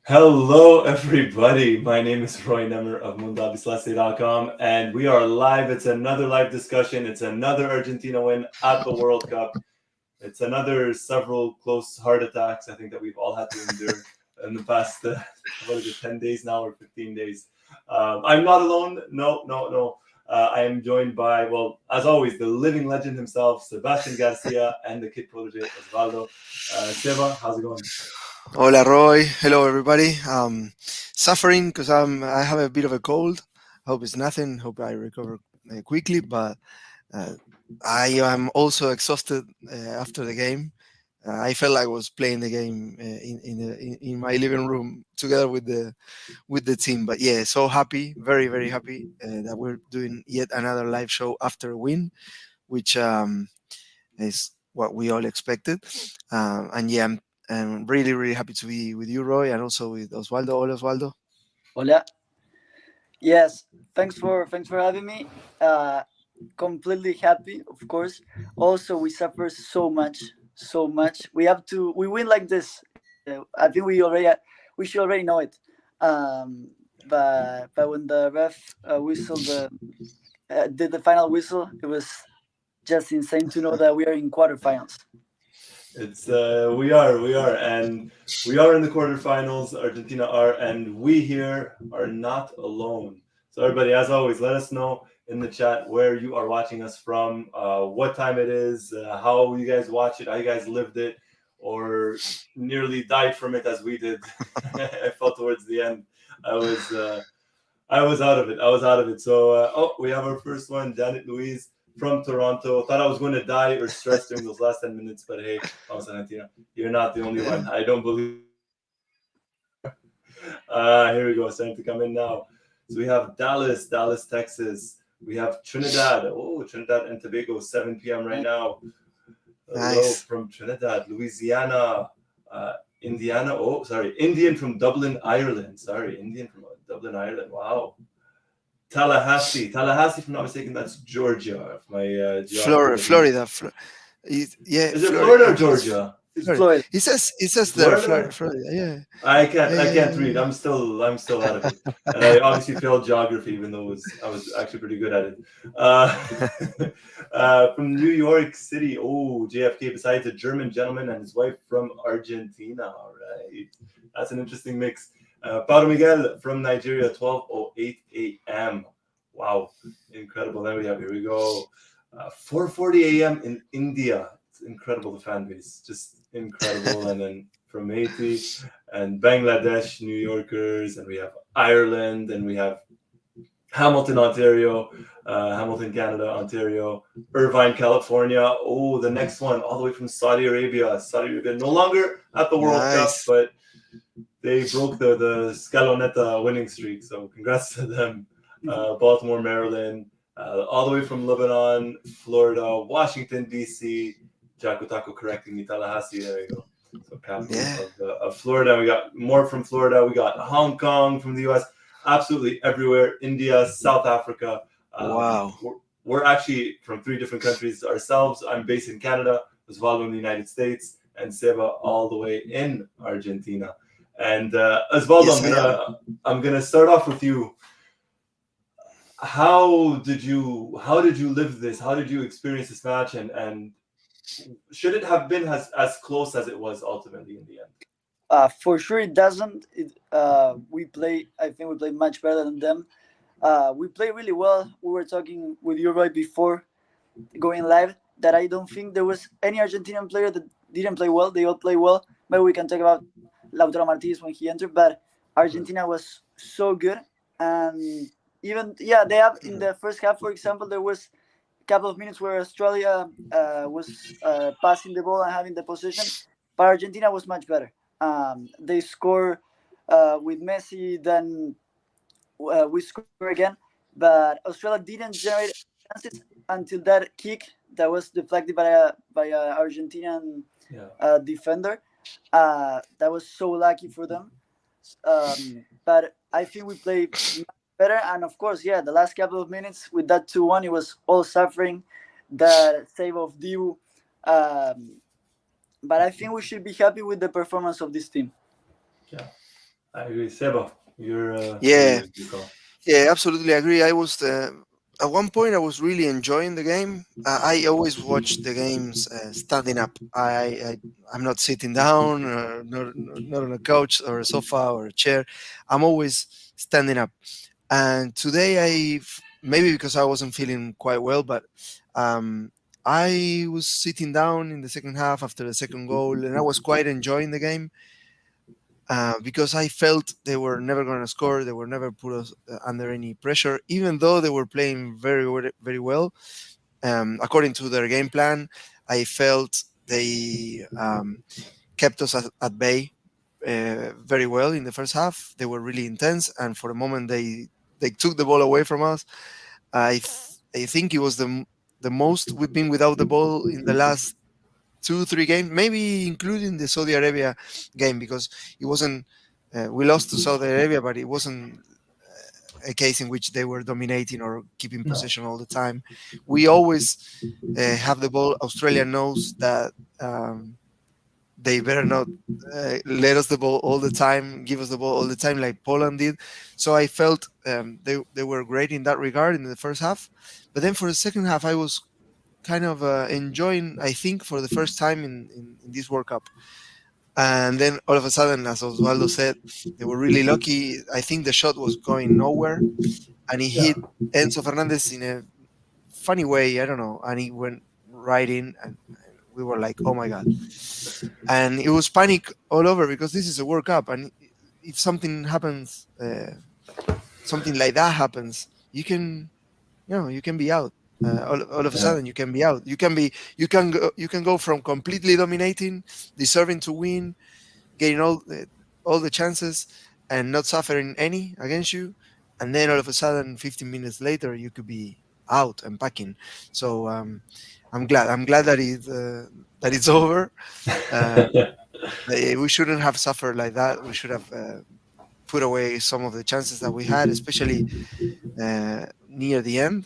Hello, everybody. My name is Roy Nemmer of Mundo Albiceleste.com, and we are live. It's another live discussion. It's another Argentina win at the World Cup. It's another several close heart attacks, I think, that we've all had to endure in the past, 10 days now or 15 days. I'm not alone. No, no, no. I am joined by, well, as always, the living legend himself, Sebastian Garcia, and the kid protege, Osvaldo. Seba, how's it going? Hola Roy, hello everybody. Suffering because I have a bit of a cold. Hope it's nothing. Hope I recover quickly. But uh, I am also exhausted after the game. I felt like I was playing the game in my living room together with the team. But yeah, so happy, very very happy that we're doing yet another live show after a win, which is what we all expected. And yeah, I'm really, really happy to be with you, Roy, and also with Osvaldo. Hola, Osvaldo. Hola. Yes, thanks for having me. Completely happy, of course. Also, we suffer so much. We win like this. I think we should already know it. But when the ref whistled did the final whistle, it was just insane to know that we are in quarterfinals. It's we are, and we are in the quarterfinals. Argentina are, and we here are not alone. So everybody, as always, let us know in the chat where you are watching us from, what time it is, how you guys watch it, how you guys lived it, or nearly died from it as we did. I felt towards the end, I was I was out of it. I was out of it. So, we have our first one, Janet Louise from Toronto. Thought I was going to die or stress during those last 10 minutes, but hey, vamos Argentina. You're not the only one. I don't believe. Here we go. Starting to come in now. So we have Dallas, Texas. We have Trinidad. Oh, Trinidad and Tobago, 7 p.m. right now. Hello Nice. from Trinidad, Louisiana, Indiana. Oh, sorry, Indian from Dublin, Ireland. Sorry, Indian from Dublin, Ireland. Wow. Tallahassee, if I'm not mistaken, that's Georgia. If my geography Florida, doesn't. Florida. Yeah, Is it Florida. Florida I or think it's Georgia? It's Florida. Floyd. It says there, Florida, Florida? Florida. Yeah, I yeah, can't yeah, read. yeah. I'm still out of it, and I obviously failed geography, even though I was actually pretty good at it. From New York City. Oh, JFK. Besides a German gentleman and his wife from Argentina. All right, that's an interesting mix. Paulo Miguel from Nigeria, 12:08 a.m. Wow, incredible. Then we have, here we go, 4:40 a.m. in India. It's incredible, the fan base, just incredible. And then from Haiti and Bangladesh, New Yorkers, and we have Ireland, and we have Hamilton, Ontario, Hamilton, Canada, Ontario, Irvine, California. Oh, the next one, all the way from Saudi Arabia. Saudi Arabia no longer at the World Cup, Nice. but they broke the Scaloneta winning streak. So congrats to them. Baltimore, Maryland, all the way from Lebanon, Florida, Washington D.C. Jaco Taco correcting me, Tallahassee. There you go. So capital Yeah. of Florida. We got more from Florida. We got Hong Kong from the U.S. Absolutely everywhere. India, South Africa. Wow. We're actually from three different countries ourselves. I'm based in Canada, Osvaldo in the United States, and Seba all the way in Argentina. And Osvaldo, Yes, I am. I'm gonna start off with you. How did you live this? How did you experience this match? And should it have been as close as it was ultimately in the end? For sure, it doesn't. We play. I think we play much better than them. We play really well. We were talking with you right before going live that I don't think there was any Argentinian player that didn't play well. They all play well. Maybe we can talk about Lautaro Martinez when he entered, but Sure. Argentina was so good. And even they have in the first half, for example, there was a couple of minutes where Australia was passing the ball and having the possession, but Argentina was much better. They score with Messi, then we score again, but Australia didn't generate chances until that kick that was deflected by a Argentinian Yeah. defender. That was so lucky for them. But I think we played much better, and of course, the last couple of minutes with that 2-1, it was all suffering. That save of Dibu, but I think we should be happy with the performance of this team. Yeah. I agree. Seba, Yeah, your call. yeah, absolutely agree. I was at one point I was really enjoying the game. I always watch the games standing up. I'm not sitting down, not on a couch or a sofa or a chair. I'm always standing up. And today maybe because I wasn't feeling quite well, but um, I was sitting down in the second half after the second goal, and I was quite enjoying the game because I felt they were never going to score. They were never put us under any pressure, even though they were playing very well. According to their game plan, I felt they kept us at bay very well in the first half. They were really intense, and for a moment they took the ball away from us. I think it was the most we've been without the ball in the last 2 3 games, maybe including the Saudi Arabia game, because it wasn't. We lost to Saudi Arabia, but it wasn't a case in which they were dominating or keeping No. possession all the time. We always have the ball. Australia knows that they better not let us the ball all the time, give us the ball all the time like Poland did. So I felt they were great in that regard in the first half. But then for the second half, I was kind of enjoying, I think, for the first time in this World Cup. And then all of a sudden, as Osvaldo said, they were really lucky. I think the shot was going nowhere, and he Yeah. hit Enzo Fernandez in a funny way. I don't know, and he went right in, and we were like, "Oh my god!" And it was panic all over because this is a World Cup, and if something happens, something like that happens, you can be out. All of a Yeah. sudden, you can be out. You can go from completely dominating, deserving to win, getting all the chances, and not suffering any against you, and then all of a sudden, 15 minutes later, you could be out and packing. So I'm glad. I'm glad that it's over. Uh, we shouldn't have suffered like that. We should have put away some of the chances that we had, especially near the end.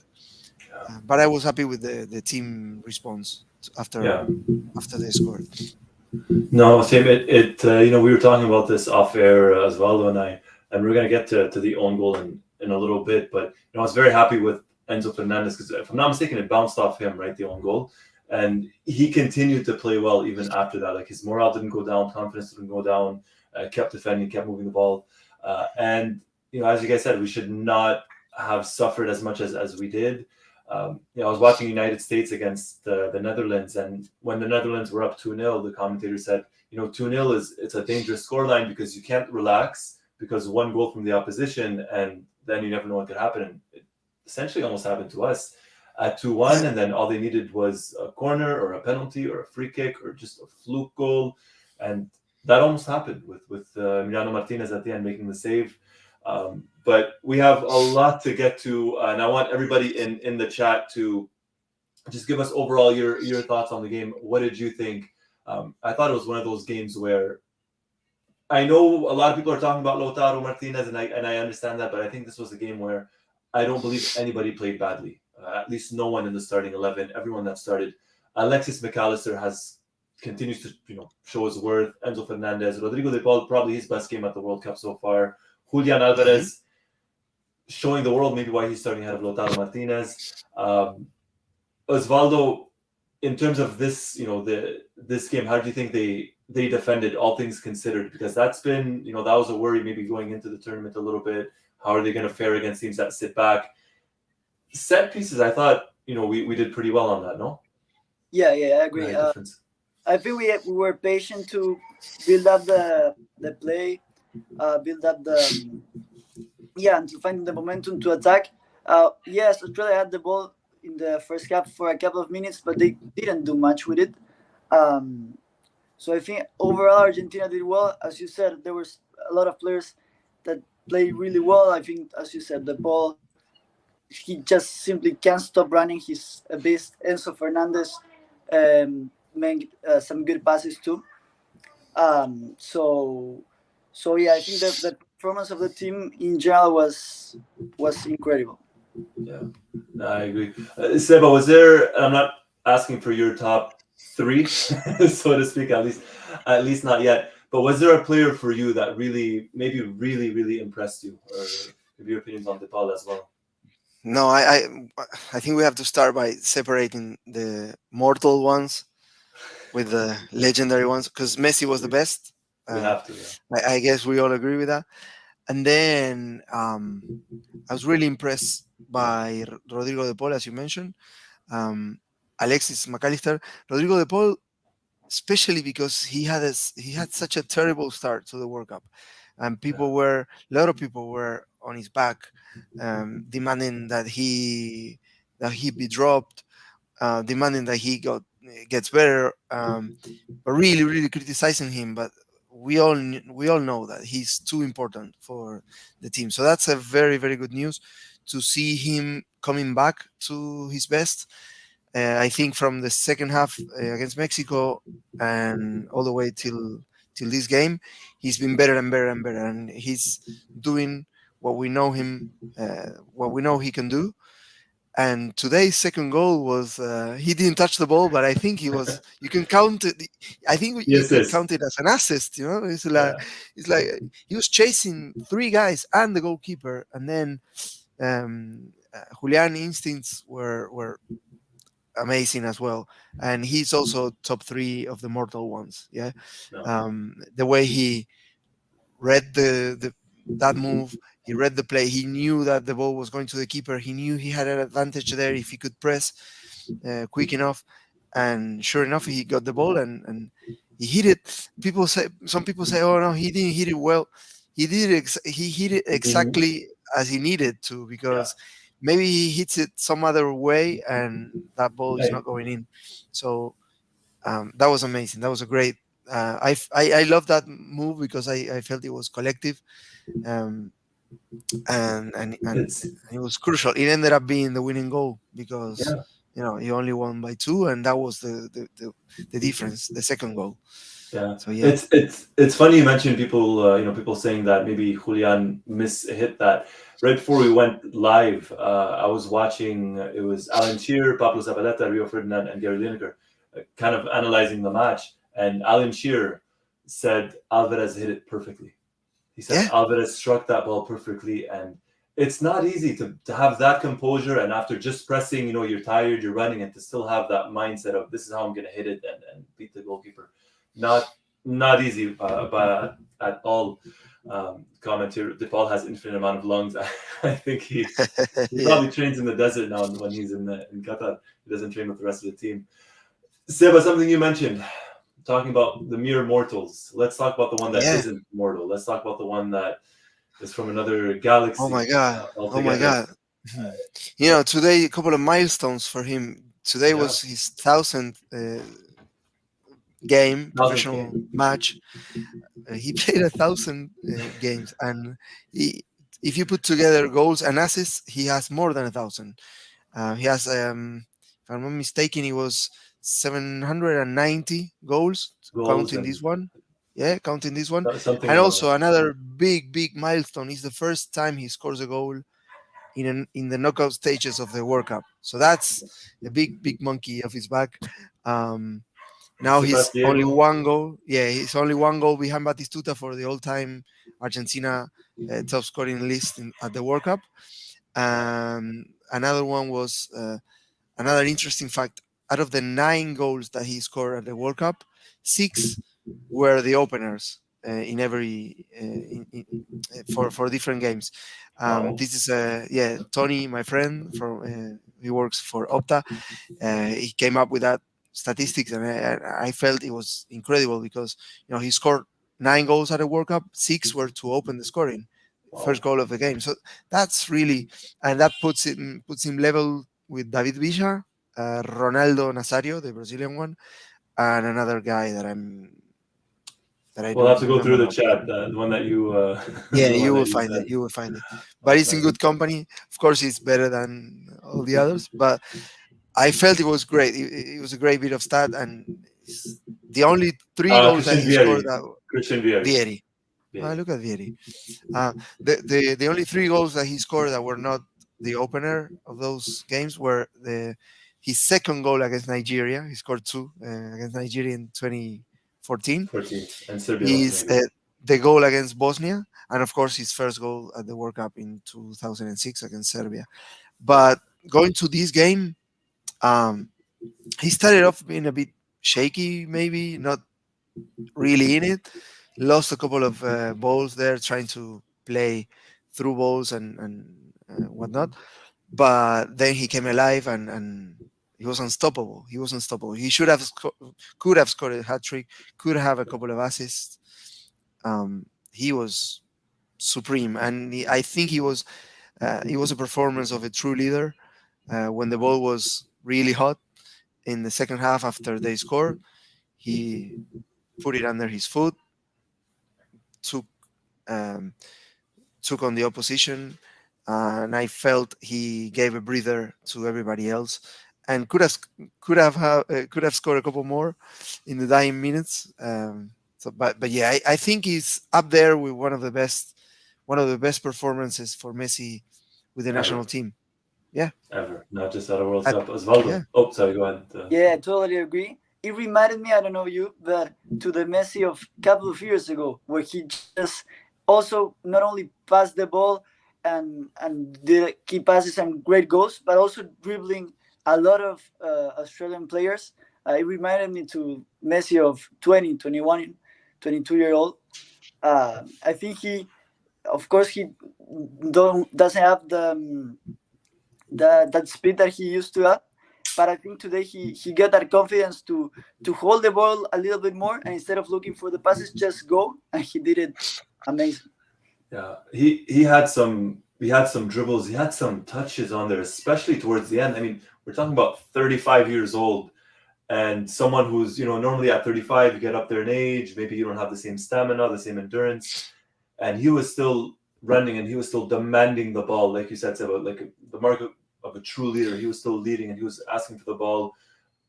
But I was happy with the team response Yeah. after they scored. No, same. We were talking about this off air as well, and we're gonna get to the own goal in a little bit. But I was very happy with Enzo Fernandez because if I'm not mistaken, it bounced off him, right, the own goal, and he continued to play well even after that. Like his morale didn't go down, confidence didn't go down, kept defending, kept moving the ball, and as you guys said, we should not have suffered as much as we did. I was watching United States against the Netherlands, and when the Netherlands were up 2-0, the commentator said, 2-0 it's a dangerous scoreline because you can't relax because one goal from the opposition, and then you never know what could happen. And it essentially almost happened to us at 2-1, and then all they needed was a corner or a penalty or a free kick or just a fluke goal, and that almost happened with Emiliano Martinez at the end making the save. But we have a lot to get to, and I want everybody in the chat to just give us overall your thoughts on the game. What did you think? I thought it was one of those games where I know a lot of people are talking about Lautaro Martinez, and I understand that, but I think this was a game where I don't believe anybody played badly. At least no one in the starting 11. Everyone that started. Alexis McAllister continues to show his worth. Enzo Fernandez, Rodrigo de Paul, probably his best game at the World Cup so far. Julian Alvarez showing the world maybe why he's starting ahead of Lautaro Martinez. Osvaldo, in terms of this, this game, how do you think they defended, all things considered? Because that's been, that was a worry maybe going into the tournament a little bit. How are they going to fare against teams that sit back? Set pieces, I thought, we did pretty well on that, no? Yeah, I agree. I think we were patient to build up the play, build up and to find the momentum to attack. Yes, Australia had the ball in the first half for a couple of minutes, but they didn't do much with it. So I think overall Argentina did well. As you said, there was a lot of players that played really well. I think, as you said, the ball, he just simply can't stop running. He's a beast. Enzo Fernandez made some good passes too. So yeah, I think the performance of the team in general was incredible. Yeah, I agree. Seba, was there? I'm not asking for your top three, so to speak. At least not yet. But was there a player for you that really, maybe really, really impressed you, or maybe your opinions on DePaul as well? No, I think we have to start by separating the mortal ones with the legendary ones because Messi was the We, best. we Uh, have to, yeah. I guess we all agree with that. And then I was really impressed by Rodrigo de Paul, as you mentioned, um, Alexis McAllister, Rodrigo de Paul, especially because he had such a terrible start to the World Cup, and Yeah. a lot of people were on his back, demanding that he be dropped, demanding that gets better, but really, really criticizing him. But we all know that he's too important for the team. So that's a very, very good news to see him coming back to his best. I think from the second half against Mexico and all the way till this game, he's been better and better and better, and he's doing what we know what we know he can do. And today's second goal was he didn't touch the ball, but I think he was. You can count it. I think The you could assist. count it as an assist. You know, Yeah. it's like he was chasing three guys and the goalkeeper, and then Julian instincts were amazing as well, and he's also top three of the mortal ones. Yeah, No. the way he read the that move. He read the play. He knew that the ball was going to the keeper. He knew he had an advantage there if he could press quick enough. And sure enough, he got the ball and he hit it. Some people say, "Oh no, he didn't hit it well." He did. He hit it Mhm. exactly as he needed to Yeah. because maybe he hits it some other way and that ball is Hey, not going in. So that was amazing. That was a great. I love that move because I felt it was collective, um, and it's it was crucial. It ended up being the winning goal because yeah. he only won by two, and that was the difference. The second goal. Yeah, So yeah, it's funny you mentioned people, people saying that maybe Julian hit that. Right before we went live, I was watching. It was Alan Shearer, Pablo Zabaleta, Rio Ferdinand, and Gary Lineker, kind of analyzing the match. And Alan Shearer said Alvarez hit it perfectly. He said yeah, Alvarez struck that ball perfectly, and it's not easy to have that composure. And after just pressing, you're tired, you're running, and to still have that mindset of this is how I'm going to hit it and beat the goalkeeper. Not not easy, but at all. Commentator DePaul has infinite amount of lungs. I think he yeah. probably trains in the desert now when he's in Qatar. He doesn't train with the rest of the team. Seba, something you mentioned, talking about the mere mortals. Let's talk about the one that Yeah. isn't mortal. Let's talk about the one that is from another Oh my galaxy god. Oh my altogether. god. Today a couple of milestones for him. Today Yeah, was his thousandth game, thousandth professional game. match. He played 1,000 games, and he, if you put together goals and assists, he has more than 1,000. He has, if I'm not mistaken, he was 790 goals, Goals counting and this one. Yeah, counting this one, something and more. also another big milestone is the first time he scores a goal in the knockout stages of the World Cup. So that's a big monkey off his back. Um, He Now surpassed he's only Diego. one goal. Yeah, he's only one goal behind Batistuta for the all-time Argentina top scoring list at the World Cup. Yeah. Another one was another interesting fact. Out of the 9 goals that he scored at the World Cup, 6 were the openers in every for different games. Wow. This is Tony, my friend from he works for Opta. He came up with that statistics, and I felt it was incredible because he scored 9 goals at a World Cup, 6 were to open the scoring, first Wow. goal of the game. So that's really, and that puts him level with David Villa, Ronaldo Nazario, the Brazilian one, and another guy that I We'll have don't to go remember through the now. chat. The one that you, Yeah, the one you will that you find it. said. You will find it. But it's in Okay. good company. Of course, it's better than all the others. But I felt it was great. It was a great bit of stat, and the only 3 goals that Christian he scored Vieri. that Christian Vieri. Vieri. Vieri. Look at Vieri. The only 3 goals that he scored that were not the opener of those games were his second goal against Nigeria. He scored 2 against Nigeria in 14. 14, and Serbia lost Is maybe. the goal against Bosnia, and of course his first goal at the World Cup in 2006 against Serbia. But going to this game, um, he started off being a bit shaky, maybe not really in it. Lost a couple of balls there, trying to play through balls and whatnot. But then he came alive and he was unstoppable. He was unstoppable. He should have could have scored a hat trick, could have a couple of assists. He was supreme, and I think he was a performance of a true leader. When the ball was really hot in the second half after they scored, he put it under his foot, took um, took on the opposition, and I felt he gave a breather to everybody else, and could have scored a couple more in the dying minutes. So, but yeah, I think he's up there with one of the best performances for Messi with the national Ever, team. Yeah, ever, not just at a World at, Cup. Osvaldo. yeah, Oh, sorry, go ahead. Yeah, I totally agree. It reminded me, I don't know you, but to the Messi of a couple of years ago, where he just also not only passed the ball and did key passes and great goals, but also dribbling a lot of Australian players. It reminded me to Messi of 20, 21, 22-year-old. I think he, of course, he doesn't have that speed that he used to have. But I think today he got that confidence to hold the ball a little bit more, and instead of looking for the passes, just go, and he did it amazing. Yeah, he had some dribbles, he had some touches on there, especially towards the end. I mean, we're talking about 35 years old, and someone who's normally at 35, you get up there in age, maybe you don't have the same stamina, the same endurance, and he was still running and he was still demanding the ball, like you said, Seba, like the mark of a true leader. He was still leading and he was asking for the ball.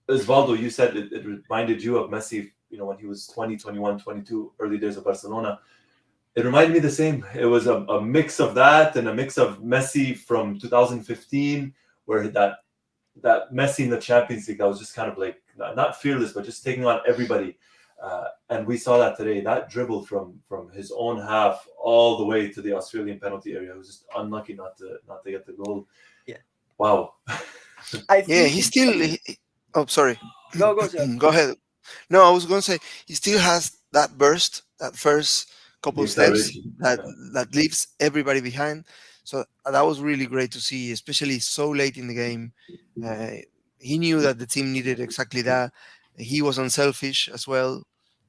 Osvaldo, you said it reminded you of Messi, when he was 20, 21, 22, early days of Barcelona. It reminded me the same. It was a mix of that and a mix of Messi from 2015, where that Messi in the Champions League that was just kind of like not fearless, but just taking on everybody. And we saw that today. That dribble from his own half all the way to the Australian penalty area. It was just unlucky not to get the goal. Yeah. Wow. I yeah. think He still. Oh, sorry. go Seb. Go ahead. No, I was going to say he still has that burst, that first The couple steps acceleration. that Yeah. that leaves everybody behind. So that was really great to see, especially so late in the game. Uh, he knew that the team needed exactly that. He was unselfish as well.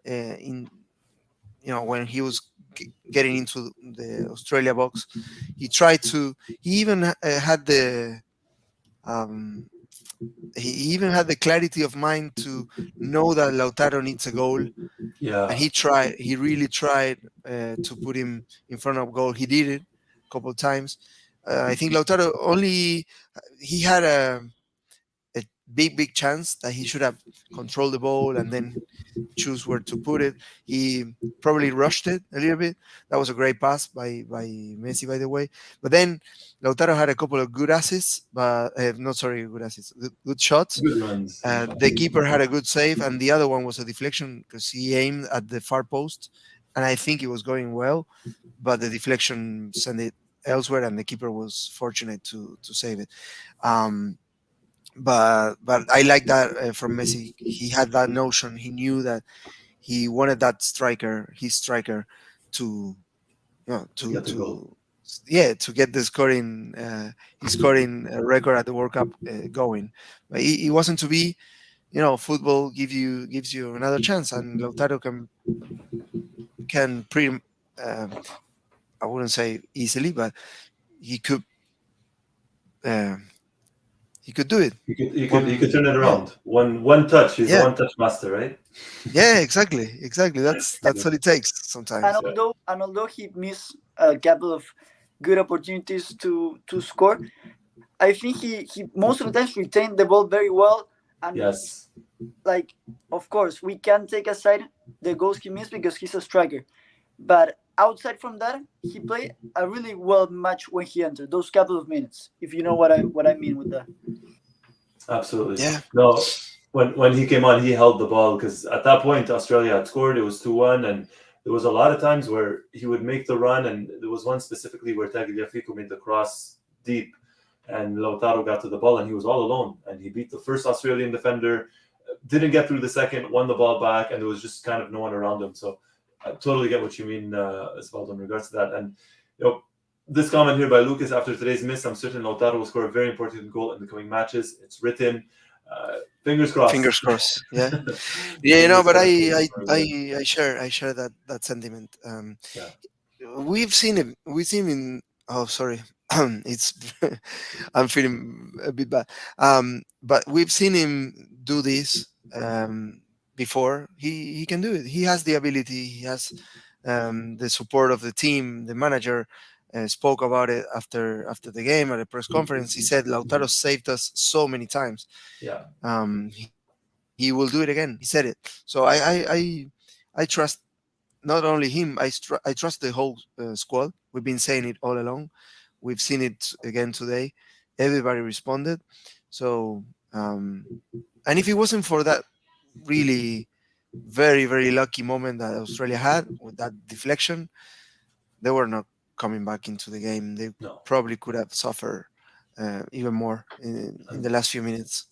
In when he was getting into the Australia box, he tried to. He even had the. Um, he even had the clarity of mind to know that Lautaro needs a goal, and Yeah. he really tried to put him in front of goal. He did it a couple of times. I think Lautaro only he had a big chance that he should have controlled the ball and then choose where to put it. He probably rushed it a little bit. That was a great pass by Messi, by the way. But then Lautaro had a couple of good assists, but not sorry, good assists, good shots. Good runs. The keeper had a good save, and the other one was a deflection because he aimed at the far post, and I think it was going well, but the deflection sent it elsewhere, and the keeper was fortunate to save it. Um, but I like that from Messi. He had that notion. He knew that he wanted that his striker, to To get the goal. to get the scoring his scoring record at the World Cup going. But it wasn't to be. Football gives you another chance, and Lautaro can pretty. I wouldn't say easily, but he could. Uh, he could do it. He could turn it Yeah, around. One touch. He's a yeah, one touch master, right? yeah, exactly. That's what it takes And sometimes. Yeah. although he missed a couple of good opportunities to score, I think he most of the times retained the ball very well. And Yes. like, of course, we can take aside the goals he missed because he's a striker. But outside from that, he played a really well match when he entered those couple of minutes. If you know what I mean with that. Absolutely. Yeah, No. when he came on, he held the ball because at that point Australia had scored. It was 2-1, and there was a lot of times where he would make the run, and there was one specifically where Tagliafico made the cross deep, and Lautaro got to the ball, and he was all alone, and he beat the first Australian defender, didn't get through the second, won the ball back, and there was just kind of no one around him. So I totally get what you mean, Osvaldo, in regards to that. And this comment here by Lucas: after today's miss, I'm certain Lautaro will score a very important goal in the coming matches. It's written. Fingers crossed. Fingers crossed. Yeah, yeah. No, but I share that sentiment. Yeah. We've seen him. We've seen him in. Oh, sorry. It's I'm feeling a bit bad. But we've seen him do this before. He can do it. He has the ability. He has the support of the team. The manager spoke about it after the game at a press conference. He said Lautaro saved us so many times. Yeah. He will do it again. He said it. So I trust not only him. I trust the whole squad. We've been saying it all along. We've seen it again today. Everybody responded. So and if it wasn't for that really very, very lucky moment that Australia had with that deflection, they were not coming back into the game. They probably could have suffered even more in the last few minutes.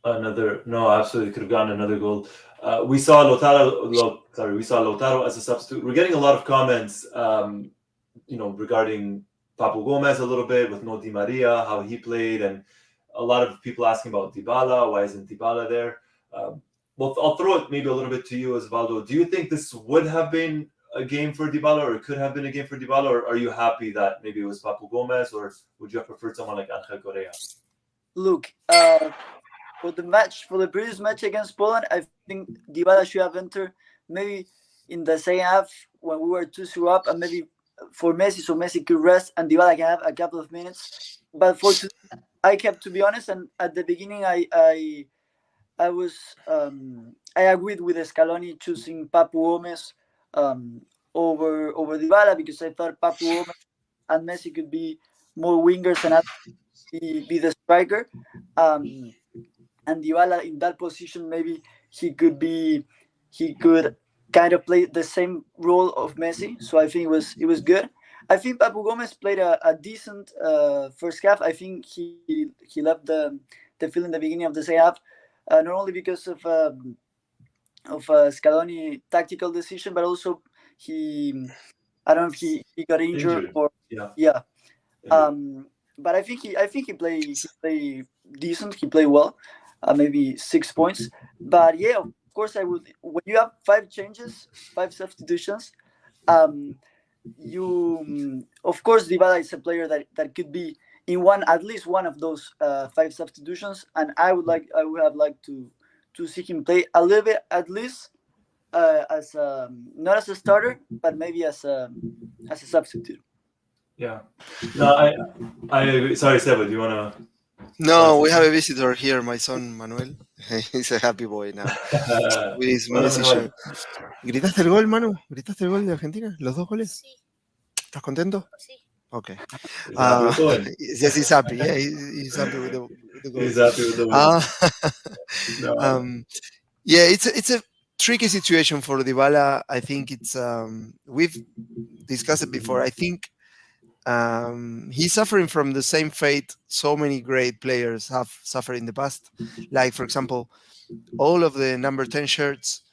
Absolutely could have gotten another goal. We saw Lautaro as a substitute. We're getting a lot of comments, regarding Papu Gomez a little bit with no Di Maria, how he played, and a lot of people asking about Dybala. Why isn't Dybala there? Well, I'll throw it maybe a little bit to you, Osvaldo. Do you think this would have been a game for Dybala, or it could have been a game for Dybala, or are you happy that maybe it was Papu Gomez, or would you have preferred someone like Angel Correa? Look, for the previous match against Poland, I think Dybala should have entered maybe in the second half when we were 2-0 up, and maybe for Messi, so Messi could rest and Dybala can have a couple of minutes. But for today, I kept, to be honest, and at the beginning I was I agreed with Scaloni choosing Papu Gomez over Dybala, because I thought Papu Gomez and Messi could be more wingers and be the striker. And Dybala in that position, maybe he could kind of play the same role of Messi. So I think it was good. I think Papu Gomez played a decent first half. I think he left the field in the beginning of the second half, not only because of Scaloni tactical decision, but also I don't know if he got injured. Or yeah. But I think he played decent. He played well, maybe 6 points. But yeah, of course I would. When you have 5 changes, 5 substitutions, you of course Dybala is a player that could be in at least one of those 5 substitutions, and I would have liked to see him play a little bit, at least as not as a starter, but maybe as a substitute. Yeah. No, I agree. Sorry, Seba, do you want to? No, we have a visitor here, my son Manuel. He's a happy boy now. With his Messi shirt. ¿Gritaste el gol, Manu? ¿Gritaste el gol de Argentina? ¿Los 2 goles? Sí. ¿Estás contento? Sí. Okay. Yes, he's happy. Yeah, he's happy with the goal. He's happy with the win. Yeah, it's a tricky situation for Dybala. I think it's we've discussed it before. I think he's suffering from the same fate so many great players have suffered in the past. Like, for example, all of the number 10 shirts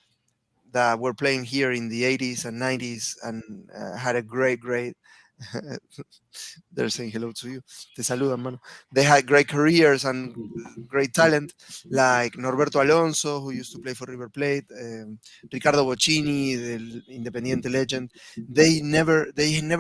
that were playing here in the 80s and 90s and had a great they're saying hello to you. Te saludan, mano. They had great careers and great talent, like Norberto Alonso, who used to play for River Plate, Ricardo Boccini, the Independiente legend. They never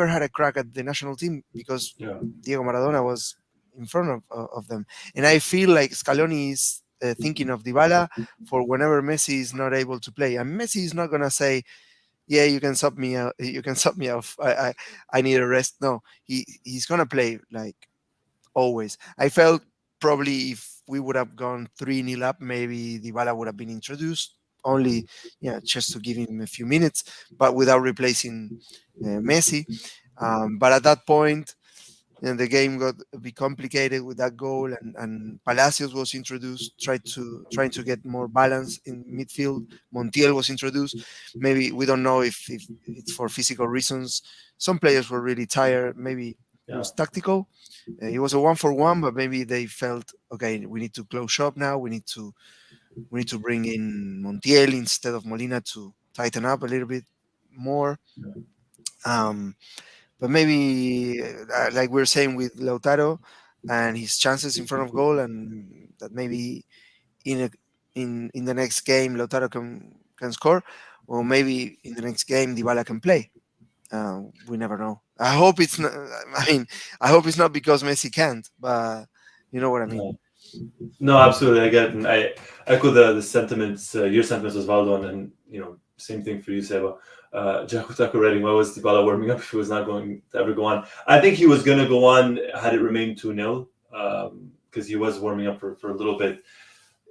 had a crack at the national team because Diego Maradona was in front of them. And I feel like Scaloni is thinking of Dybala for whenever Messi is not able to play. And Messi is not gonna say, yeah, you can sub me out. You can sub me off. I need a rest. No, he's gonna play like always. I felt probably if we would have gone 3-0 up, maybe Dybala would have been introduced. Only, just to give him a few minutes, but without replacing Messi. But at that point, and the game got a bit complicated with that goal, and Palacios was introduced, trying to get more balance in midfield. Montiel was introduced. Maybe we don't know if it's for physical reasons. Some players were really tired. Maybe it Yeah. was tactical. It was a 1-for-1, but maybe they felt, okay, we need to close shop now. We need to bring in Montiel instead of Molina to tighten up a little bit more. Um, but maybe, like we are saying with Lautaro and his chances in front of goal, and that maybe in a, in the next game Lautaro can score, or maybe in the next game Dybala can play. We never know. I hope it's not. I mean, I hope it's not because Messi can't, but you know what I mean. No, no, absolutely. I get it. And I echo the sentiments, your sentiments as well, Don. And, same thing for you, Seba. Jakutaka Redding, why was Dybala warming up if he was not going to ever go on? I think he was going to go on had it remained 2-0, because he was warming up for a little bit.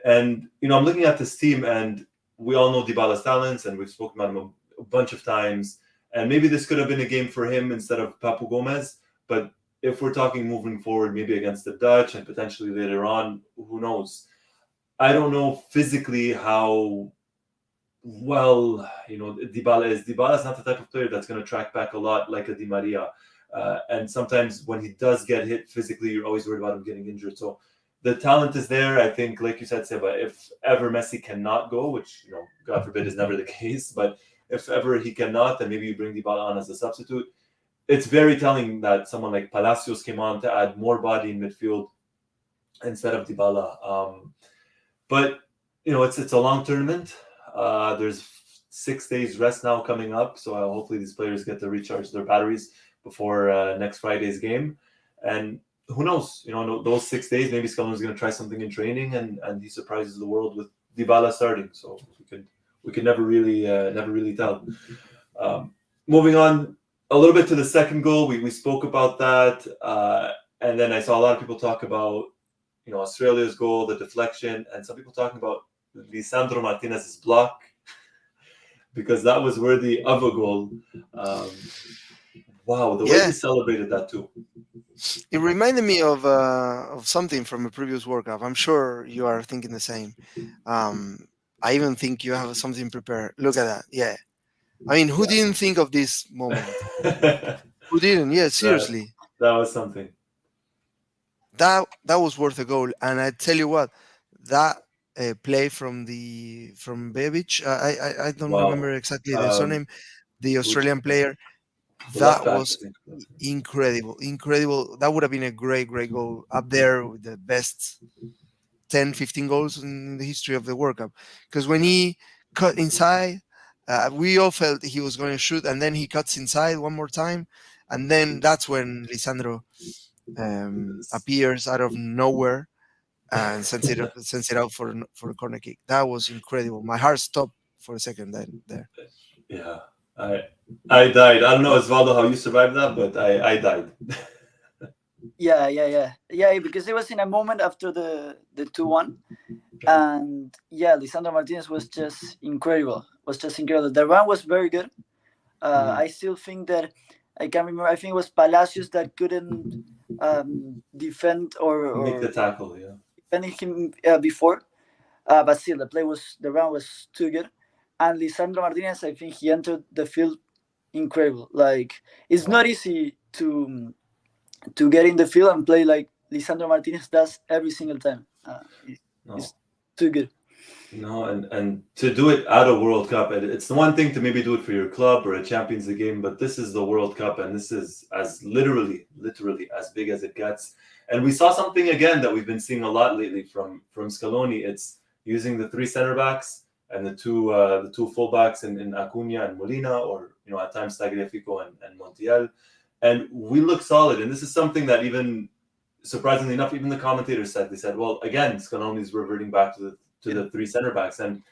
And, I'm looking at this team, and we all know Dybala's talents, and we've spoken about him a bunch of times. And maybe this could have been a game for him instead of Papu Gomez. But if we're talking moving forward, maybe against the Dutch and potentially later on, who knows? I don't know physically how well, Dybala is. Dybala is not the type of player that's going to track back a lot like a Di Maria. And sometimes when he does get hit physically, you're always worried about him getting injured. So the talent is there. I think, like you said, Seba, if ever Messi cannot go, which, God forbid is never the case, but if ever he cannot, then maybe you bring Dybala on as a substitute. It's very telling that someone like Palacios came on to add more body in midfield instead of Dybala. But it's a long tournament. There's 6 days rest now coming up, so hopefully these players get to recharge their batteries before next Friday's game. And who knows? Those 6 days, maybe Scaloni's going to try something in training, and he surprises the world with Dybala starting. So we could never really tell. Moving on a little bit to the second goal, we spoke about that, and then I saw a lot of people talk about Australia's goal, the deflection, and some people talking about Lisandro Martinez's block because that was worthy of a goal. Wow, the way he celebrated that too. It reminded me of something from a previous World Cup. I'm sure you are thinking the same. I even think you have something prepared. Look at that. Yeah. I mean, who didn't think of this moment? Who didn't? Yeah, seriously. That was something. That was worth a goal. And I tell you what, that play from Bebic, I don't remember exactly the surname, the Australian player. That was incredible. That would have been a great goal, up there with the best 10-15 goals in the history of the World Cup. Because when he cut inside, we all felt he was going to shoot, and then he cuts inside one more time, and then that's when Lisandro appears out of nowhere and sends it out for a corner kick. That was incredible. My heart stopped for a second there. Yeah, I died. I don't know, Osvaldo, how you survived that, but I died. Yeah, because it was in a moment after the 2-1, and Lisandro Martinez was just incredible. The run was very good. I still think that I can't remember. I think it was Palacios that couldn't defend or make the tackle. Yeah, defending him before, but still the run was too good. And Lisandro Martinez, I think he entered the field incredible. Like, it's not easy to get in the field and play like Lisandro Martinez does every single time. It's too good. No, and to do it at a World Cup, it's the one thing to maybe do it for your club or a Champions League game, but this is the World Cup, and this is as literally as big as it gets. And we saw something again that we've been seeing a lot lately from Scaloni. It's using the 3 center backs and the two fullbacks in Acuna and Molina, or at times Tagliafico and Montiel, and we look solid. And this is something that, even surprisingly enough, even the commentators said. They said, well, again, Scaloni's reverting back to the 3 center backs, and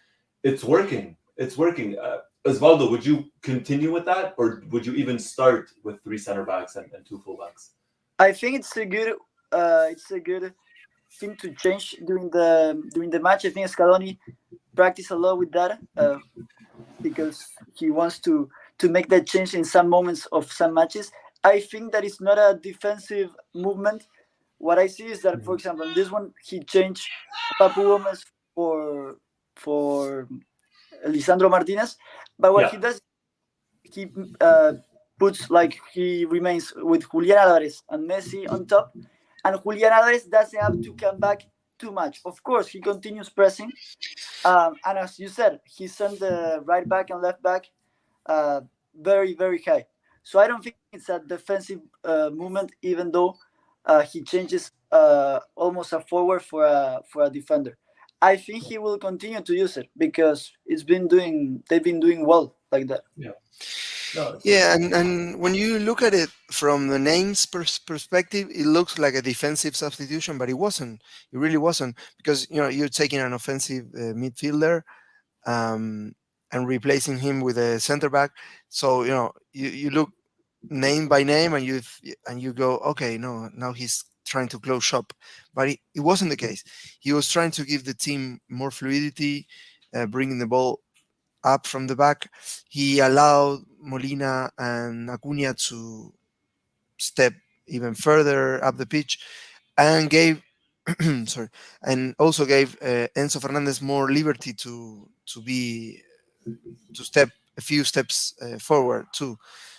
it's working. Osvaldo, would you continue with that, or would you even start with 3 center backs and 2 fullbacks? I think it's a good thing to change during the match. I think Scaloni practice a lot with that because he wants to make that change in some moments of some matches. I think that it's not a defensive movement. What I see is that, for example, in this one, he changed Papu Gomez for Lisandro Martinez. But what he Yeah, does, he puts like he remains with Julian Alvarez and Messi on top, and Julian Alvarez doesn't have to come back too much. Of course, he continues pressing, and as you said, he sent the right back and left back uh, very high. So I don't think it's a defensive movement, even though he changes almost a forward for a defender. I think he will continue to use it because they've been doing well like that. yeah. No, it's Yeah, and when you look at it from the names perspective, it looks like a defensive substitution, but it wasn't. It really wasn't, because you're taking an offensive midfielder, um, and replacing him with a center back. So you look name by name, and you go, okay, no, now he's trying to close shop, but it wasn't the case. He was trying to give the team more fluidity, bringing the ball up from the back. He allowed Molina and Acuna to step even further up the pitch, and gave sorry, and also gave Enzo Fernandez more liberty to step a few steps forward too.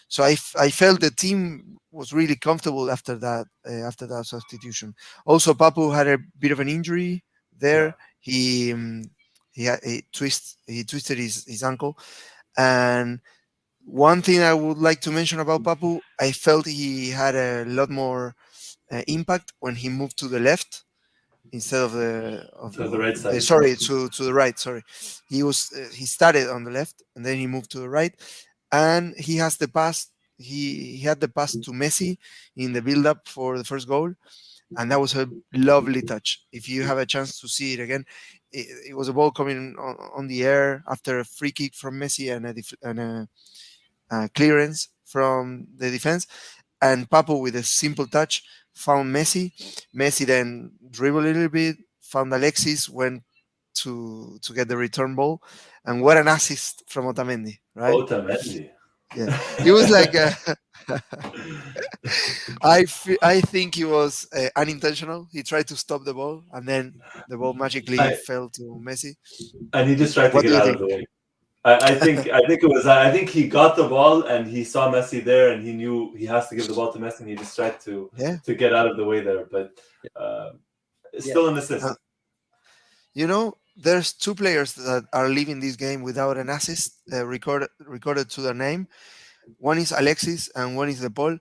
So I felt the team was really comfortable after that substitution. Also, Papu had a bit of an injury yeah. there. He twisted his ankle. And one thing I would like to mention about Papu, I felt he had a lot more impact when he moved to the left instead of To the right side. sorry, to the right. Sorry, he started on the left and then he moved to the right, and he has the pass. He had the pass to Messi in the build up for the first goal, and that was a lovely touch. If you have a chance to see it again, it was a ball coming on the air after a free kick from Messi and a clearance from the defense, and Papo with a simple touch found Messi. Messi then dribbled a little bit, found Alexis, went to get the return ball, and what an assist from Otamendi, right? Otamendi. Yeah, it was like I think he was unintentional. He tried to stop the ball, and then the ball magically I, fell to Messi. and he just tried to What get do you out of think? the way. I think it was. I think he got the ball and he saw Messi there, and he knew he has to give the ball to Messi, and he just tried to Yeah, get out of the way there. But uh, it's Yeah. still an assist. there's two players that are leaving this game without an assist recorded to their name. One is Alexis, and one is De Paul.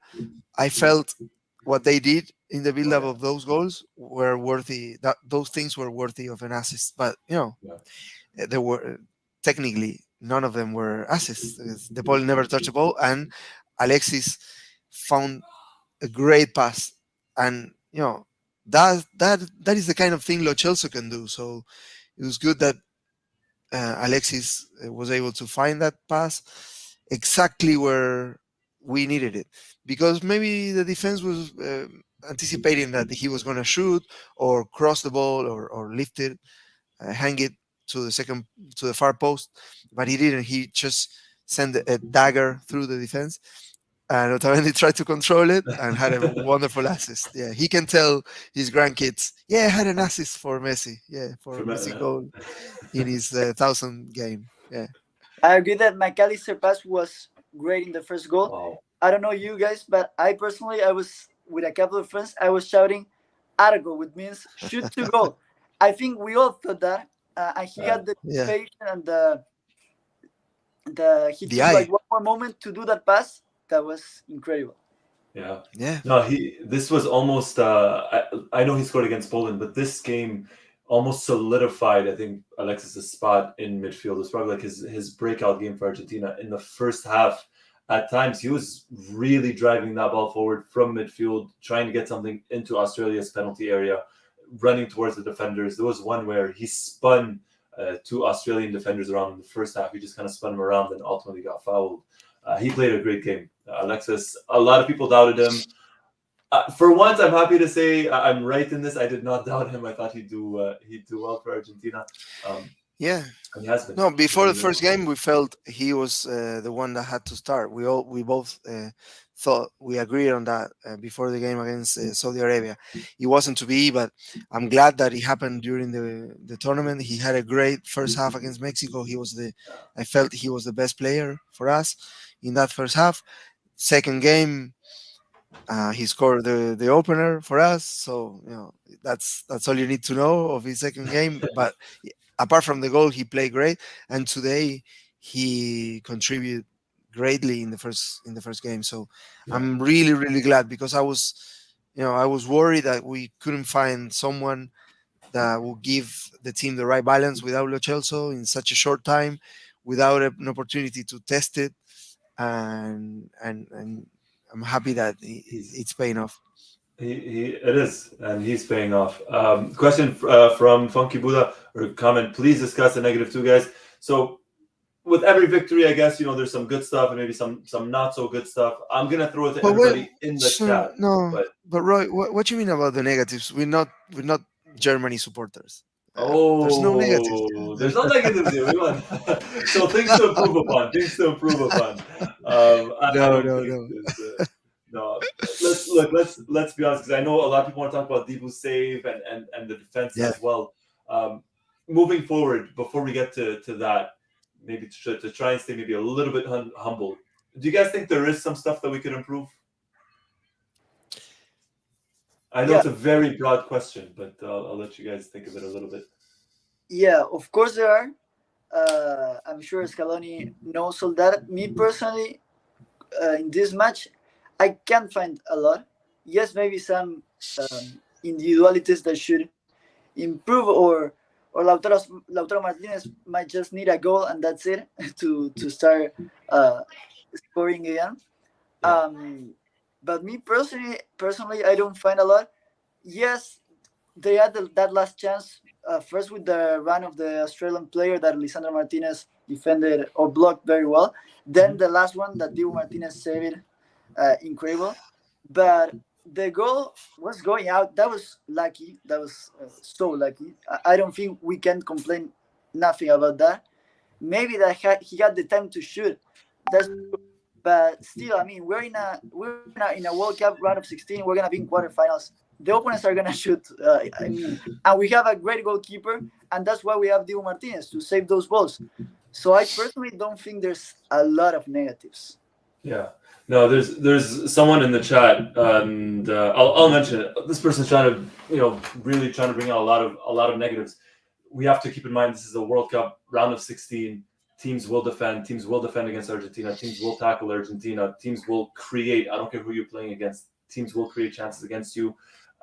I felt what they did in the Oh build-up yeah, of those goals were worthy. That those things were worthy of an assist, but yeah. there were technically none of them were assists. The ball never touched the ball, and Alexis found a great pass, and that is the kind of thing Lo Celso can do. So it was good that Alexis was able to find that pass exactly where we needed it, because maybe the defense was anticipating that he was going to shoot or cross the ball or lift it, hang it to the far post, but he didn't. He just sent a dagger through the defense, and Otamendi tried to control it and had a wonderful assist. Yeah, he can tell his grandkids, yeah, I had an assist for Messi. Yeah, for From, Messi goal in his 1,000 game. Yeah. I agree that McAllister pass was great in the first goal. wow. I don't know you guys, but I personally, I was with a couple of friends. I was shouting "Argo," which means shoot to goal. I think we all thought that, and he Uh, had the Yeah. patience and the he The took like eye. one more moment to do that pass. That was incredible. yeah. Yeah. No, this was almost. I know he scored against Poland, but this game almost solidified, I think, Alexis's spot in midfield. It's probably like his breakout game for Argentina in the first half. At times, he was really driving that ball forward from midfield, trying to get something into Australia's penalty area, running towards the defenders. There was one where he spun two Australian defenders around in the first half. He just kind of spun them around and ultimately got fouled. He played a great game. Alexis, a lot of people doubted him. For once, I'm happy to say I'm right in this. I did not doubt him. I thought he'd do well for Argentina. Yeah. And he has been. No, before the first game, we felt he was the one that had to start. We both thought we agreed on that before the game against Saudi Arabia. It wasn't to be, but I'm glad that it happened during the tournament. He had a great first half against Mexico. I felt he was the best player for us in that first half. Second game, he scored the opener for us. So that's all you need to know of his second game. But apart from the goal, he played great, and today he contributed greatly in the first game. So Yeah. I'm really really glad, because I was worried that we couldn't find someone that will give the team the right balance without Lo Celso in such a short time, without an opportunity to test it, and I'm happy that He's it's paying off. he it is, and he's paying off. Question from Funky Buddha, or comment: please discuss the negative two, guys. So with every victory, I guess there's some good stuff and maybe some not so good stuff. I'm gonna throw it to But what? everybody in the So chat, no, but but Roy, what you mean about the negatives? We're not Germany supporters. There's no negatives. oh, there's no negatives here. We want so things to improve upon. Things to improve upon. I No, don't no, think no. there's no. Let's look. Let's be honest, because I know a lot of people want to talk about Deepu's save and the defense Yeah. as well. Moving forward, before we get to that, maybe to try and stay maybe a little bit humble. Do you guys think there is some stuff that we could improve? I know Yeah, it's a very broad question, but I'll let you guys think of it a little bit. yeah, of course there are. I'm sure Scaloni knows all that. Me personally, in this match, I can't find a lot. Yes, maybe some individualities that should improve, or Lautaro Martinez might just need a goal and that's it to start uh, scoring again. Yeah. But me personally, I don't find a lot. Yes, they had that last chance first with the run of the Australian player that Lisandro Martinez defended or blocked very well. Then the last one that Dibu Martinez saved, incredible. But the goal was going out. That was lucky. That was so lucky. I don't think we can complain nothing about that. Maybe that he had the time to shoot. That's but still, I mean, we're in a World Cup round of 16. We're gonna be in quarterfinals. The opponents are gonna shoot. I mean, and we have a great goalkeeper, and that's why we have Diego Martinez to save those balls. So I personally don't think there's a lot of negatives. Yeah. No, there's someone in the chat, and I'll mention it. This person's trying to really trying to bring out a lot of negatives. We have to keep in mind this is a World Cup round of 16. Teams will defend. Teams will defend against Argentina. Teams will tackle Argentina. Teams will create. I don't care who you're playing against. Teams will create chances against you.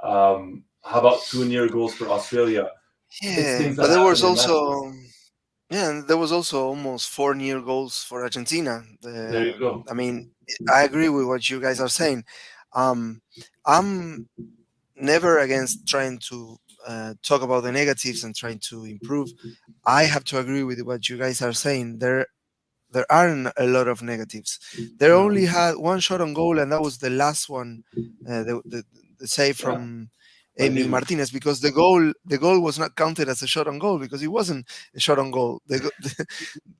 How about two near goals for Australia? It's Yeah, things but that happen in matches. and there was also almost four near goals for Argentina. There you go. I mean, I agree with what you guys are saying. Um, I'm never against trying to talk about the negatives and trying to improve. I have to agree with what you guys are saying. There aren't a lot of negatives. They No. only had one shot on goal, and that was the last one, the save Yeah. from By Amy Dibu. Martinez, because the goal was not counted as a shot on goal because it wasn't a shot on goal. It was